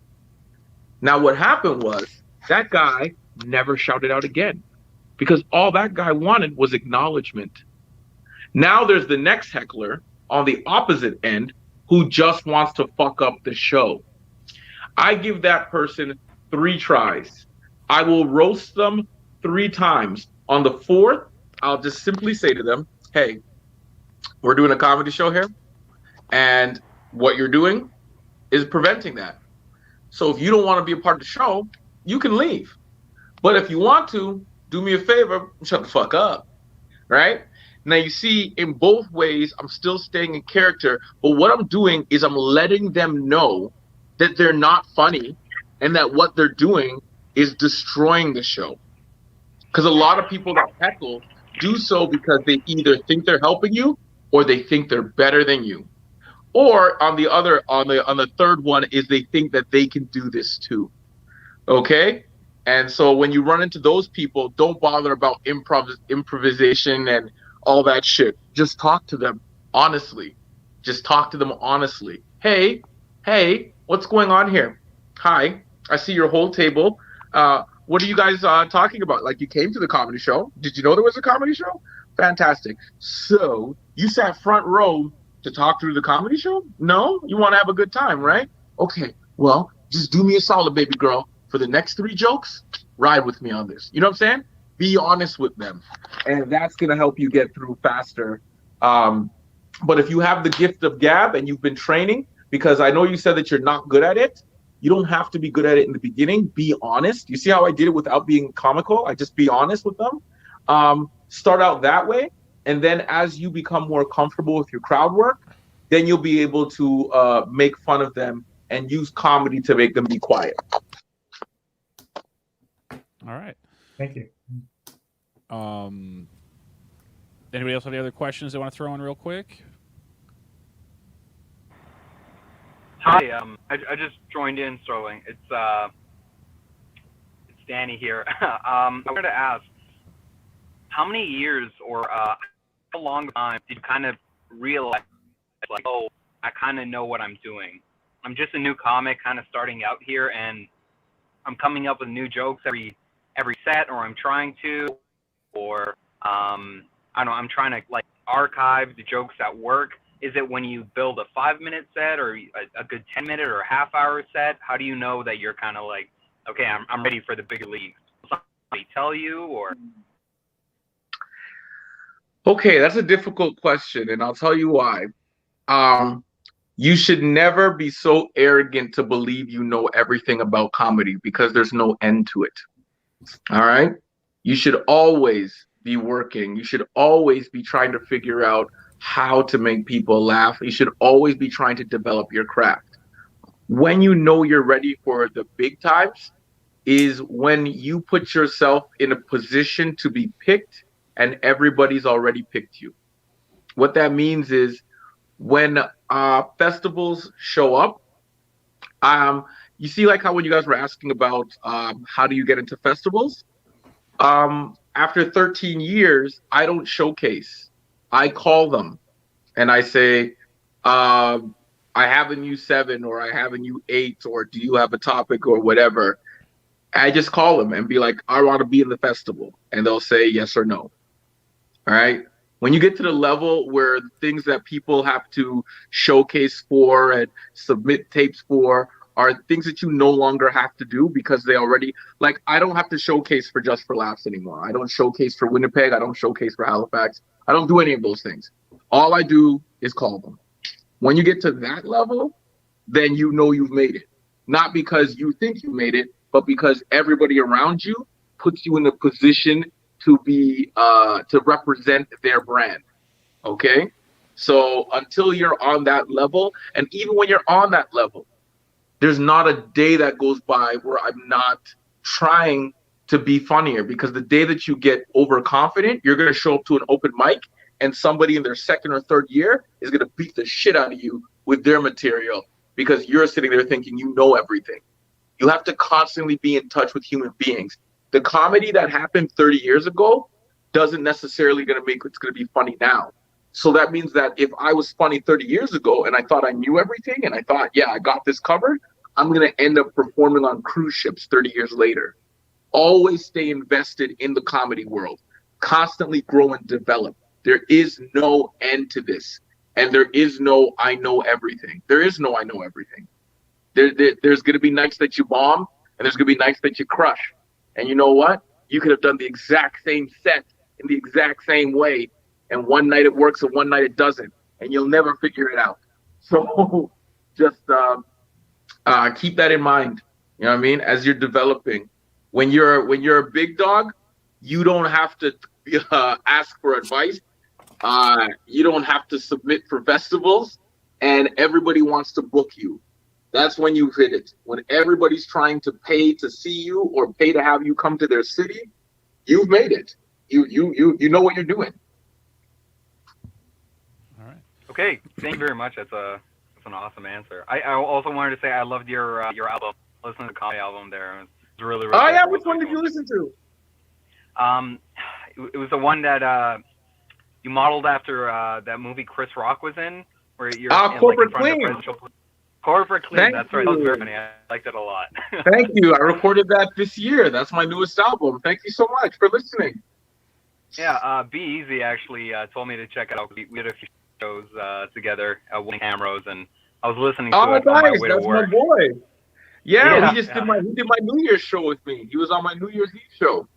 Now, what happened was that guy never shouted out again because all that guy wanted was acknowledgement. Now there's the next heckler on the opposite end who just wants to fuck up the show. I give that person 3 tries. I will roast them 3 times. On the 4th, I'll just simply say to them, hey, we're doing a comedy show here. And what you're doing is preventing that. So if you don't want to be a part of the show, you can leave. But if you want to, do me a favor, shut the fuck up, right? Now you see, in both ways, I'm still staying in character, but what I'm doing is I'm letting them know that they're not funny and that what they're doing is destroying the show. Because a lot of people that heckle do so because they either think they're helping you or they think they're better than you. Or on the third one is they think that they can do this too. Okay? And so when you run into those people, don't bother about improvisation and all that shit. Just talk to them honestly. Just talk to them honestly. Hey, what's going on here? Hi, I see your whole table. What are you guys talking about? Like, you came to the comedy show. Did you know there was a comedy show? Fantastic. So you sat front row to talk through the comedy show? No? You want to have a good time, right? Okay, well, just do me a solid, baby girl. For the next 3 jokes, ride with me on this. You know what I'm saying? Be honest with them. And that's going to help you get through faster. But if you have the gift of gab and you've been training, because I know you said that you're not good at it, you don't have to be good at it in the beginning. Be honest. You see how I did it without being comical? I just be honest with them. Start out that way. And then as you become more comfortable with your crowd work, then you'll be able to make fun of them and use comedy to make them be quiet. All right. Thank you. Anybody else have any other questions they want to throw in real quick? Hi, I just joined in, Sterling. It's Danny here. I wanted to ask, how many years or how long time did you kind of realize, like, oh, I kind of know what I'm doing? I'm just a new comic, kind of starting out here, and I'm coming up with new jokes every set, or I'm trying to, or I don't know, I'm trying to like archive the jokes that work. Is it when you build a 5-minute set or a good 10-minute or a half-hour set? How do you know that you're kind of like, okay, I'm ready for the bigger leagues? Will somebody tell you, or? Okay, that's a difficult question, and I'll tell you why. You should never be so arrogant to believe you know everything about comedy because there's no end to it. All right? You should always be working. You should always be trying to figure out how to make people laugh. You should always be trying to develop your craft. When you know you're ready for the big times is when you put yourself in a position to be picked and everybody's already picked you. What that means is when festivals show up, you see like how when you guys were asking about how do you get into festivals? After 13 years, I don't showcase. I call them and I say, I have a new 7 or I have a new 8 or do you have a topic or whatever. I just call them and be like, I want to be in the festival. And they'll say yes or no. All right. When you get to the level where the things that people have to showcase for and submit tapes for are things that you no longer have to do because they already, like, I don't have to showcase for Just for Laughs anymore. I don't showcase for Winnipeg. I don't showcase for Halifax. I don't do any of those things. All I do is call them. When you get to that level, then you know you've made it. Not because you think you made it, but because everybody around you puts you in a position to be to represent their brand. Okay? So until you're on that level, and even when you're on that level, there's not a day that goes by where I'm not trying to be funnier, because the day that you get overconfident, you're going to show up to an open mic and somebody in their second or third year is going to beat the shit out of you with their material because you're sitting there thinking you know everything. You have to constantly be in touch with human beings. The comedy that happened 30 years ago doesn't necessarily going to make it's going to be funny now. So that means that if I was funny 30 years ago and I thought I knew everything and I thought, yeah, I got this covered, I'm going to end up performing on cruise ships 30 years later. Always stay invested in the comedy world. Constantly grow and develop. There is no end to this. And there is no I know everything. There is no I know everything. There's going to be nights that you bomb and there's going to be nights that you crush. And you know what? You could have done the exact same set in the exact same way. And one night it works and one night it doesn't. And you'll never figure it out. So just keep that in mind. You know what I mean? As you're developing. When you're a big dog, you don't have to ask for advice. You don't have to submit for festivals. And everybody wants to book you. That's when you've hit it. When everybody's trying to pay to see you or pay to have you come to their city, you've made it. You know what you're doing. All right. Okay, thank you very much. That's an awesome answer. I also wanted to say I loved your album. Listen to the comedy album there. It was really, really Oh good. yeah, which one did you listen to? It was the one that you modeled after that movie Chris Rock was in, where you're in, Corporate like, in front Clean. of the presidential. Corporate Clean. Thank That's right. That was you. very funny. I liked it a lot. Thank you. I recorded that this year. That's my newest album. Thank you so much for listening. Yeah, Be Easy actually told me to check it out. We had a few shows together at Winning Hamrose, and I was listening to it on my way to That's work. my boy. Yeah, Yeah. he did my New Year's show with me. He was on my New Year's Eve show.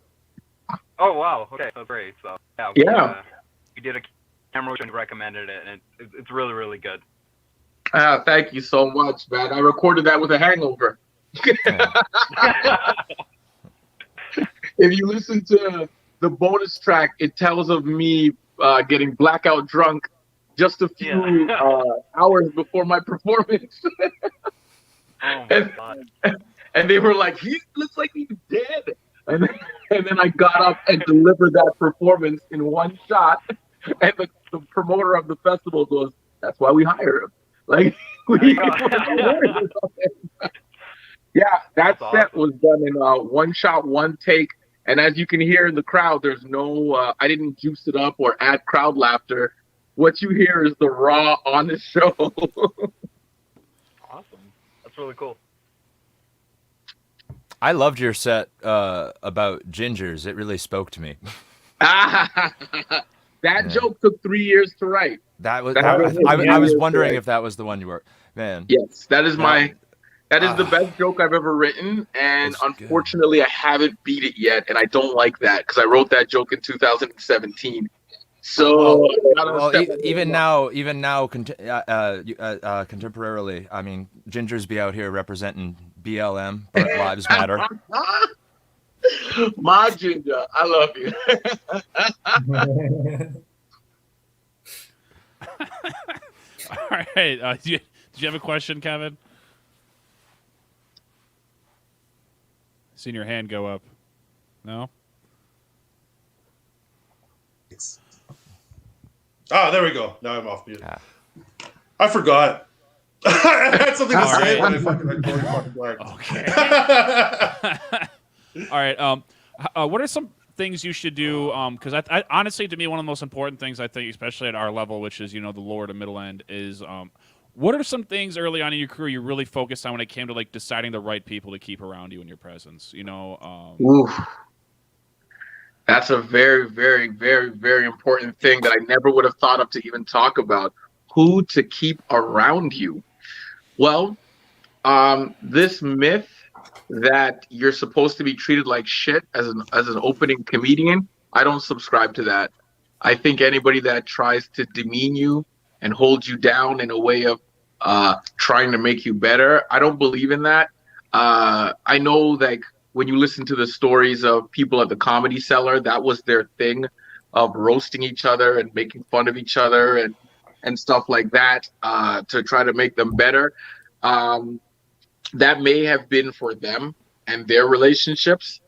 Oh wow, okay, that's great. So Yeah. we did a camera show and recommended it, and it's really, really good. Thank you so much, man. I recorded that with a hangover. If you listen to the bonus track, it tells of me getting blackout drunk just a few hours before my performance. Oh my god. And they were like, he looks like he's dead. And then I got up and delivered that performance in one shot. And the promoter of the festival goes, that's why we hire him. Like, yeah, that set was done in one shot, one take. And as you can hear in the crowd, there's no, I didn't juice it up or add crowd laughter. What you hear is the raw, honest show. Awesome. That's really cool. I loved your set about gingers. It really spoke to me. That joke took 3 years to write. That was. That was I was years wondering to if that was the one you were. Man. Yes, that is the best joke I've ever written, and unfortunately, I haven't beat it yet, and I don't like that because I wrote that joke in 2017. So even now, contemporarily, I mean, gingers be out here representing BLM, Black Lives Matter. My ginger, I love you. right. Did you have a question, Kevin? Seen your hand go up. No? Ah, there we go. Now I'm off mute. Ah. I forgot. I had something to All say, right. but I totally fucking blanked. Okay. All right. What are some things you should do? Because I honestly, to me, one of the most important things I think, especially at our level, which is the lower to middle end, is what are some things early on in your career you really focused on when it came to like deciding the right people to keep around you in your presence? Oof. That's a very, very, very, very important thing that I never would have thought of to even talk about. Who to keep around you? Well, this myth that you're supposed to be treated like shit as an opening comedian, I don't subscribe to that. I think anybody that tries to demean you and hold you down in a way of trying to make you better, I don't believe in that. I know, like, when you listen to the stories of people at the Comedy Cellar, that was their thing, of roasting each other and making fun of each other and stuff like that, to try to make them better. That may have been for them and their relationships.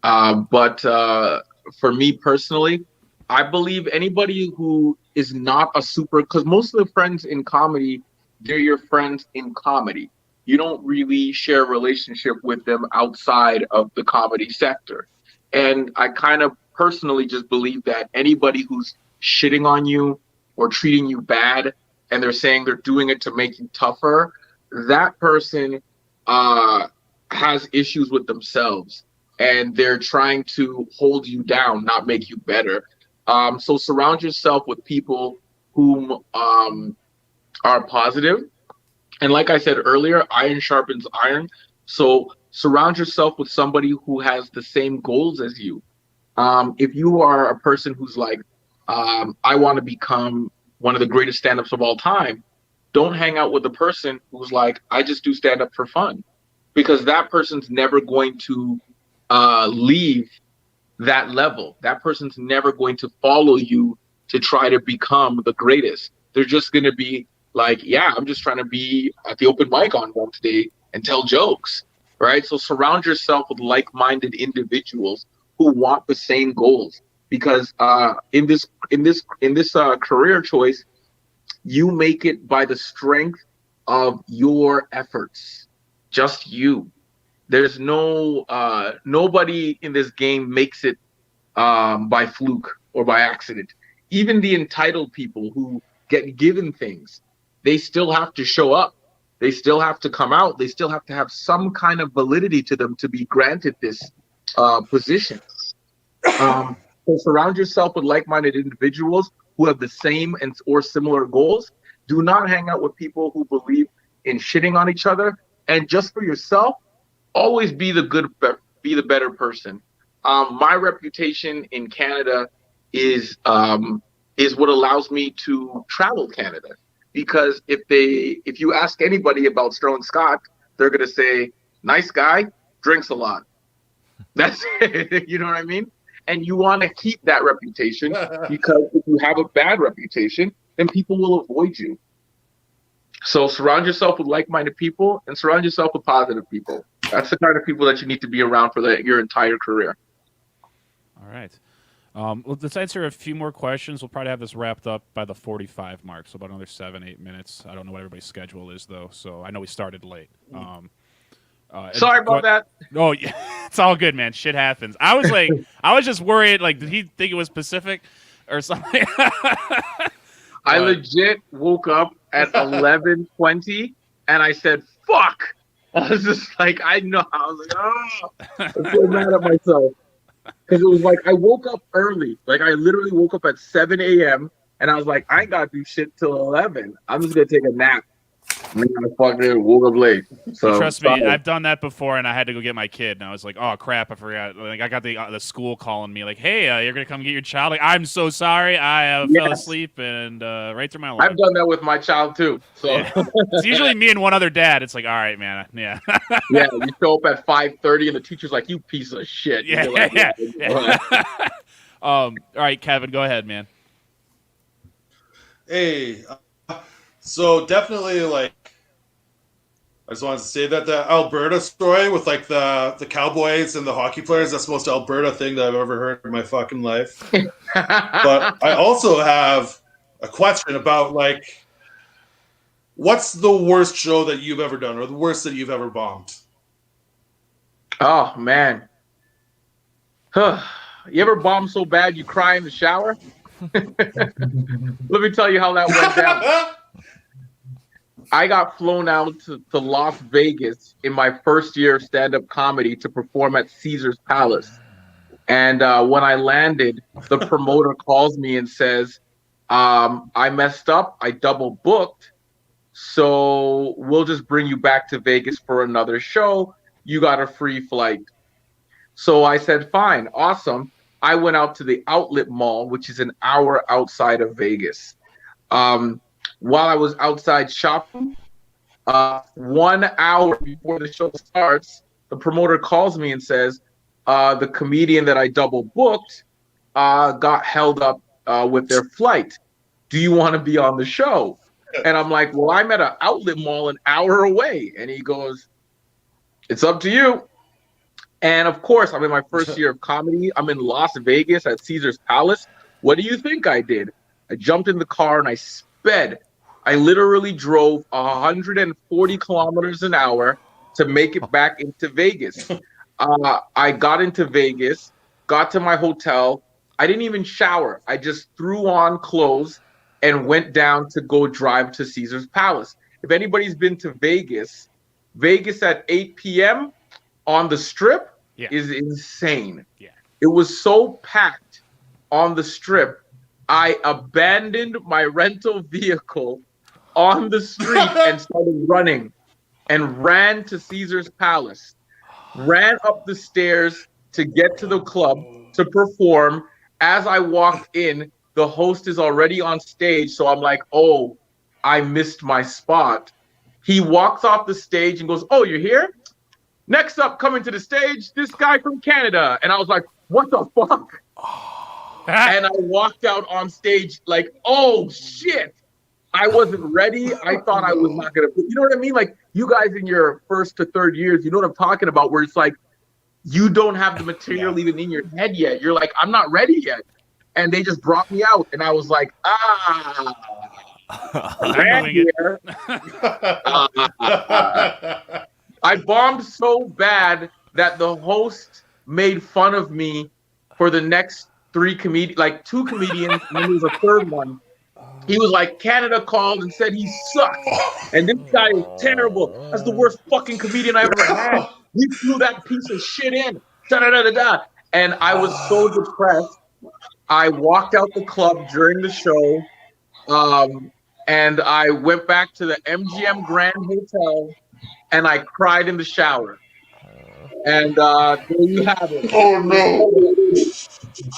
But for me personally, I believe anybody who is not a super, because most of the friends in comedy, they're your friends in comedy. You don't really share a relationship with them outside of the comedy sector. And I kind of personally just believe that anybody who's shitting on you or treating you bad, and they're saying they're doing it to make you tougher, that person has issues with themselves, and they're trying to hold you down, not make you better. So surround yourself with people whom are positive. And like I said earlier, iron sharpens iron. So surround yourself with somebody who has the same goals as you. If you are a person who's like, I want to become one of the greatest stand-ups of all time, don't hang out with a person who's like, I just do stand-up for fun. Because that person's never going to leave that level. That person's never going to follow you to try to become the greatest. They're just going to be like, yeah, I'm just trying to be at the open mic on Wednesday and tell jokes, right? So surround yourself with like-minded individuals who want the same goals. Because in this career choice, you make it by the strength of your efforts. Just you. There's no nobody in this game makes it by fluke or by accident. Even the entitled people who get given things, they still have to show up. They still have to come out. They still have to have some kind of validity to them to be granted this position. So surround yourself with like-minded individuals who have the same and or similar goals. Do not hang out with people who believe in shitting on each other. And just for yourself, always be the better person. My reputation in Canada is what allows me to travel Canada. Because if you ask anybody about Sterling Scott, they're gonna say, nice guy, drinks a lot. That's it. You know what I mean? And you want to keep that reputation, because if you have a bad reputation, then people will avoid you. So surround yourself with like-minded people and surround yourself with positive people. That's the kind of people that you need to be around for your entire career. All right. Well, let's answer a few more questions. We'll probably have this wrapped up by the 45 mark, so about another 7-8 minutes. I don't know what everybody's schedule is, though, so I know we started late. Sorry about that. Oh, yeah. It's all good, man. Shit happens. I was just worried, like, did he think it was Pacific or something? I legit woke up at 11:20 and I said, fuck. I was just like, I know. I was like, oh, I'm so mad at myself. Because it was like, I woke up early. Like, I literally woke up at 7 a.m. and I was like, I ain't got to do shit till 11. I'm just going to take a nap. And then I fucking woke up late. So trust me, I've done that before, and I had to go get my kid, and I was like, "Oh crap, I forgot." Like, I got the school calling me, like, "Hey, you're gonna come get your child." Like, I'm so sorry, I fell asleep and right through my alarm. I've done that with my child too. So yeah. It's usually me and one other dad. It's like, all right, man, yeah. Yeah, you show up at 5:30, and the teacher's like, "You piece of shit." Yeah, like, yeah. All right, Kevin, go ahead, man. Hey, So definitely, like, I just wanted to say that the Alberta story with like the Cowboys and the hockey players, that's the most Alberta thing that I've ever heard in my fucking life. But I also have a question about like, what's the worst show that you've ever done, or the worst that you've ever bombed? Oh man. You ever bomb so bad you cry in the shower? Let me tell you how that went down. I got flown out to Las Vegas in my first year of stand-up comedy to perform at Caesar's Palace. And when I landed, the promoter calls me and says, I messed up. I double booked. So we'll just bring you back to Vegas for another show. You got a free flight. So I said, fine, awesome. I went out to the Outlet Mall, which is an hour outside of Vegas. While I was outside shopping, 1 hour before the show starts, the promoter calls me and says, the comedian that I double booked got held up with their flight. Do you want to be on the show? And I'm like, well, I'm at an outlet mall an hour away. And he goes, it's up to you. And of course, I'm in my first year of comedy. I'm in Las Vegas at Caesar's Palace. What do you think I did? I jumped in the car and I sped. I literally drove 140 kilometers an hour to make it back into Vegas. I got into Vegas, got to my hotel. I didn't even shower. I just threw on clothes and went down to go drive to Caesar's Palace. If anybody's been to Vegas, Vegas at 8 p.m. on the Strip is insane. Yeah. It was so packed on the Strip, I abandoned my rental vehicle on the street and started running and ran to Caesar's Palace, ran up the stairs to get to the club to perform. As I walked in, the host is already on stage. So I'm like, oh, I missed my spot. He walks off the stage and goes, oh, you're here? Next up, coming to the stage, this guy from Canada. And I was like, what the fuck? And I walked out on stage like, oh, shit. I wasn't ready. I thought I was not going to. You know what I mean? Like, you guys in your first to third years, you know what I'm talking about, where it's like, you don't have the material even in your head yet. You're like, I'm not ready yet. And they just brought me out. And I was like, ran here. I bombed so bad that the host made fun of me for the next two comedians, and then there was a third one. He was like, Canada called and said he sucked. And this guy is terrible. That's the worst fucking comedian I ever had. We flew that piece of shit in. Da-da-da-da-da. And I was so depressed. I walked out the club during the show. And I went back to the MGM Grand Hotel and I cried in the shower. And there you have it. Oh, no.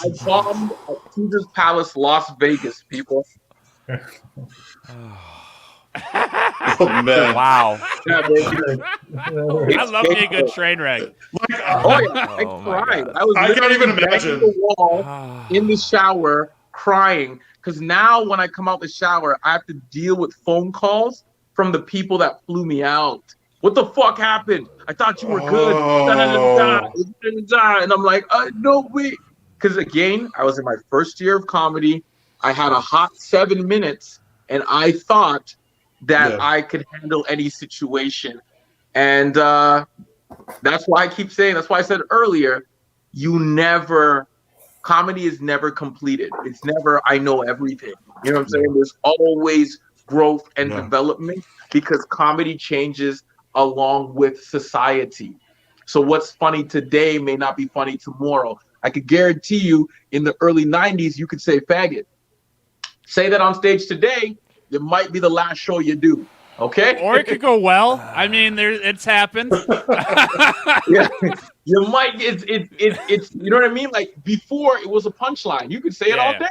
I bombed at Caesar's Palace, Las Vegas, people. Oh, man. Wow. Yeah, baby. I love me a good train wreck. Oh, yeah. I cried. I can't even banging imagine. the wall in the shower crying. Because now when I come out the shower, I have to deal with phone calls from the people that flew me out. What the fuck happened? I thought you were good. And I'm like, no, wait. Because again, I was in my first year of comedy. I had a hot 7 minutes, and I thought that I could handle any situation. And that's why I keep saying, that's why I said earlier, comedy is never completed. It's never, I know everything. You know what I'm saying? There's always growth and development because comedy changes along with society. So what's funny today may not be funny tomorrow. I could guarantee you in the early 90s, you could say faggot. Say that on stage today, it might be the last show you do. Okay? Or it could go well. I mean, it's happened. Yeah. You might, it's, you know what I mean? Like before it was a punchline. You could say it all day,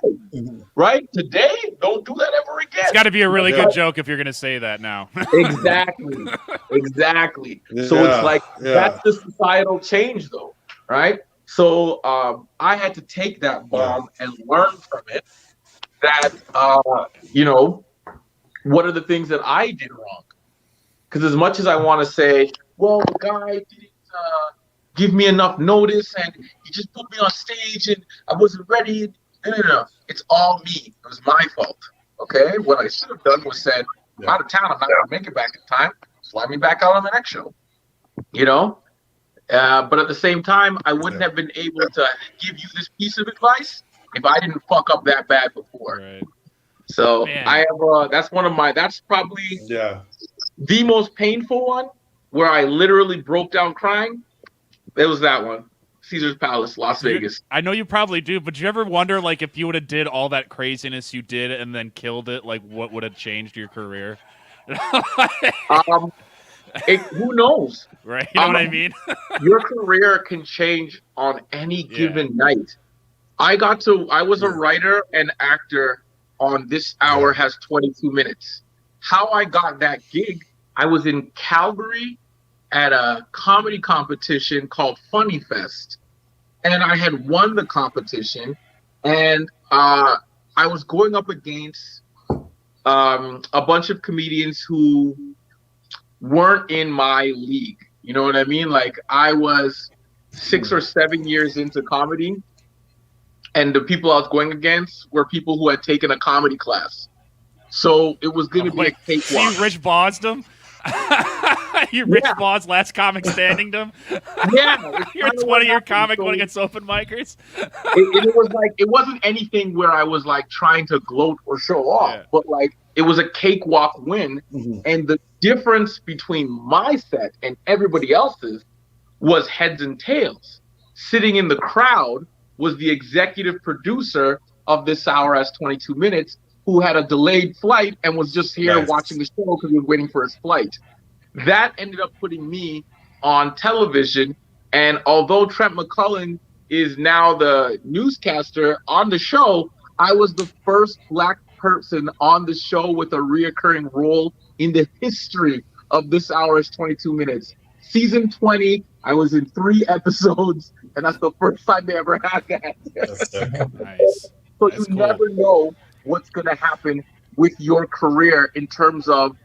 right? Today, don't do that ever again. It's got to be a really good joke if you're going to say that now. Exactly. Yeah. So it's like, that's the societal change though, right? So I had to take that bomb and learn from it that, what are the things that I did wrong? Because as much as I want to say, well, the guy didn't give me enough notice and he just put me on stage and I wasn't ready. No. It's all me. It was my fault. Okay? What I should have done was said, I'm out of town. I'm not going to make it back in time. Fly me back out on the next show. You know? But at the same time, I wouldn't have been able to give you this piece of advice if I didn't fuck up that bad before. Right. So Man. I have that's probably the most painful one where I literally broke down crying. It was that one. Caesar's Palace, Las Vegas. I know you probably do, but do you ever wonder, like, if you would have did all that craziness you did and then killed it, like, what would have changed your career? Who knows? Right? You know what I mean? Your career can change on any given night. I was a writer and actor on This Hour Has 22 Minutes. How I got that gig, I was in Calgary at a comedy competition called Funny Fest. And I had won the competition. And I was going up against a bunch of comedians who weren't in my league. You know what I mean? Like, I was 6 or 7 years into comedy. And the people I was going against were people who had taken a comedy class. So it was going to be a cakewalk. You Rich Bossed them? You Rich Boss, last comic standing them? Yeah. You're 20-year comic going against open micers? It was like, it wasn't anything where I was like trying to gloat or show off, but like it was a cakewalk win. And the difference between my set and everybody else's was heads and tails. Sitting in the crowd was the executive producer of This Hour Has 22 Minutes, who had a delayed flight and was just here watching the show because he was waiting for his flight. That ended up putting me on television. And although Trent McCullen is now the newscaster on the show, I was the first Black person on the show with a reoccurring role in the history of This Hour Has 22 Minutes. Season 20, I was in 3 episodes, and that's the first time they ever had that. Nice. So you never know what's going to happen with your career in terms of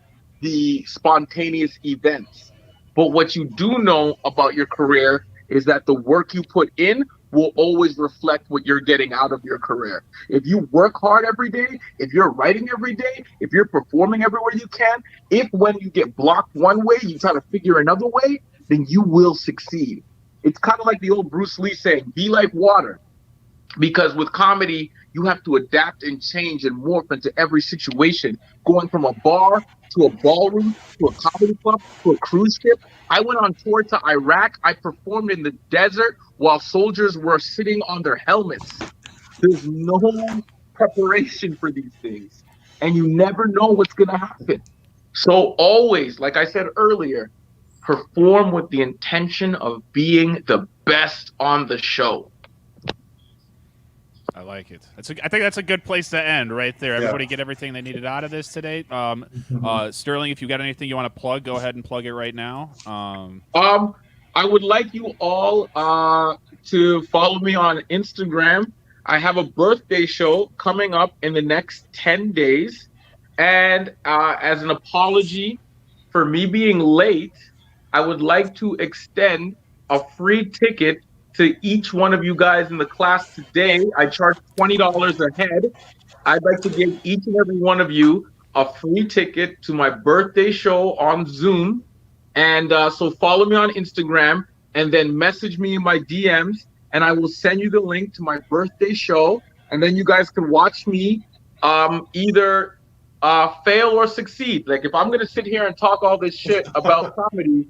the spontaneous events. But what you do know about your career is that the work you put in will always reflect what you're getting out of your career. If you work hard every day, if you're writing every day, if you're performing everywhere you can, if when you get blocked one way, you try to figure another way, then you will succeed. It's kind of like the old Bruce Lee saying, be like water. Because with comedy, you have to adapt and change and morph into every situation, going from a bar to a ballroom to a comedy club to a cruise ship. I went on tour to Iraq. I performed in the desert while soldiers were sitting on their helmets. There's no preparation for these things, and you never know what's going to happen. So always, like I said earlier, perform with the intention of being the best on the show. I like it. I think that's a good place to end right there. Everybody get everything they needed out of this today. Sterling, if you got anything you want to plug, go ahead and plug it right now. I would like you all to follow me on Instagram. I have a birthday show coming up in the next 10 days. And as an apology for me being late, I would like to extend a free ticket to each one of you guys in the class today. I charge $20 a head. I'd like to give each and every one of you a free ticket to my birthday show on Zoom. And so follow me on Instagram and then message me in my DMs, and I will send you the link to my birthday show. And then you guys can watch me either fail or succeed. Like, if I'm going to sit here and talk all this shit about comedy,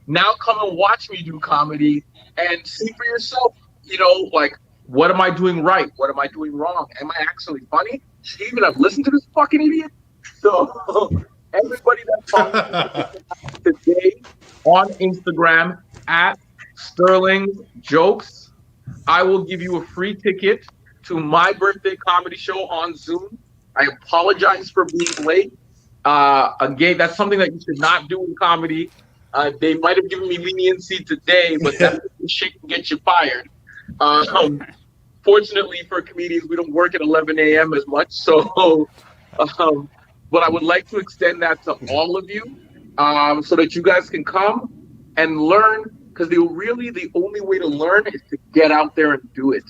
now come and watch me do comedy and see for yourself, you know, like, what am I doing right? What am I doing wrong? Am I actually funny? Should you even have listened to this fucking idiot? So everybody that follows today on Instagram at Sterling Jokes, I will give you a free ticket to my birthday comedy show on Zoom. I apologize for being late. Again, that's something that you should not do in comedy. They might have given me leniency today, but that shit can get you fired. Fortunately for comedians, we don't work at 11 a.m. as much. So, but I would like to extend that to all of you, so that you guys can come and learn. Because the only way to learn is to get out there and do it.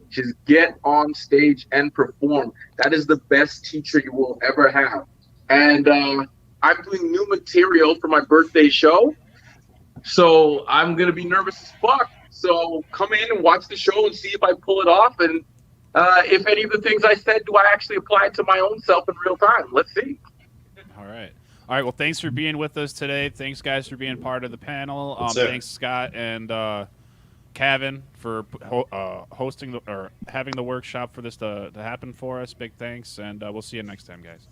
Just get on stage and perform. That is the best teacher you will ever have. And I'm doing new material for my birthday show, so I'm gonna be nervous as fuck. So come in and watch the show and see if I pull it off, and if any of the things I said, do I actually apply it to my own self in real time? Let's see. All right. All right. Well, thanks for being with us today. Thanks, guys, for being part of the panel. Thanks, Scott and Kevin, for hosting or having the workshop for this to happen for us. Big thanks, and we'll see you next time, guys.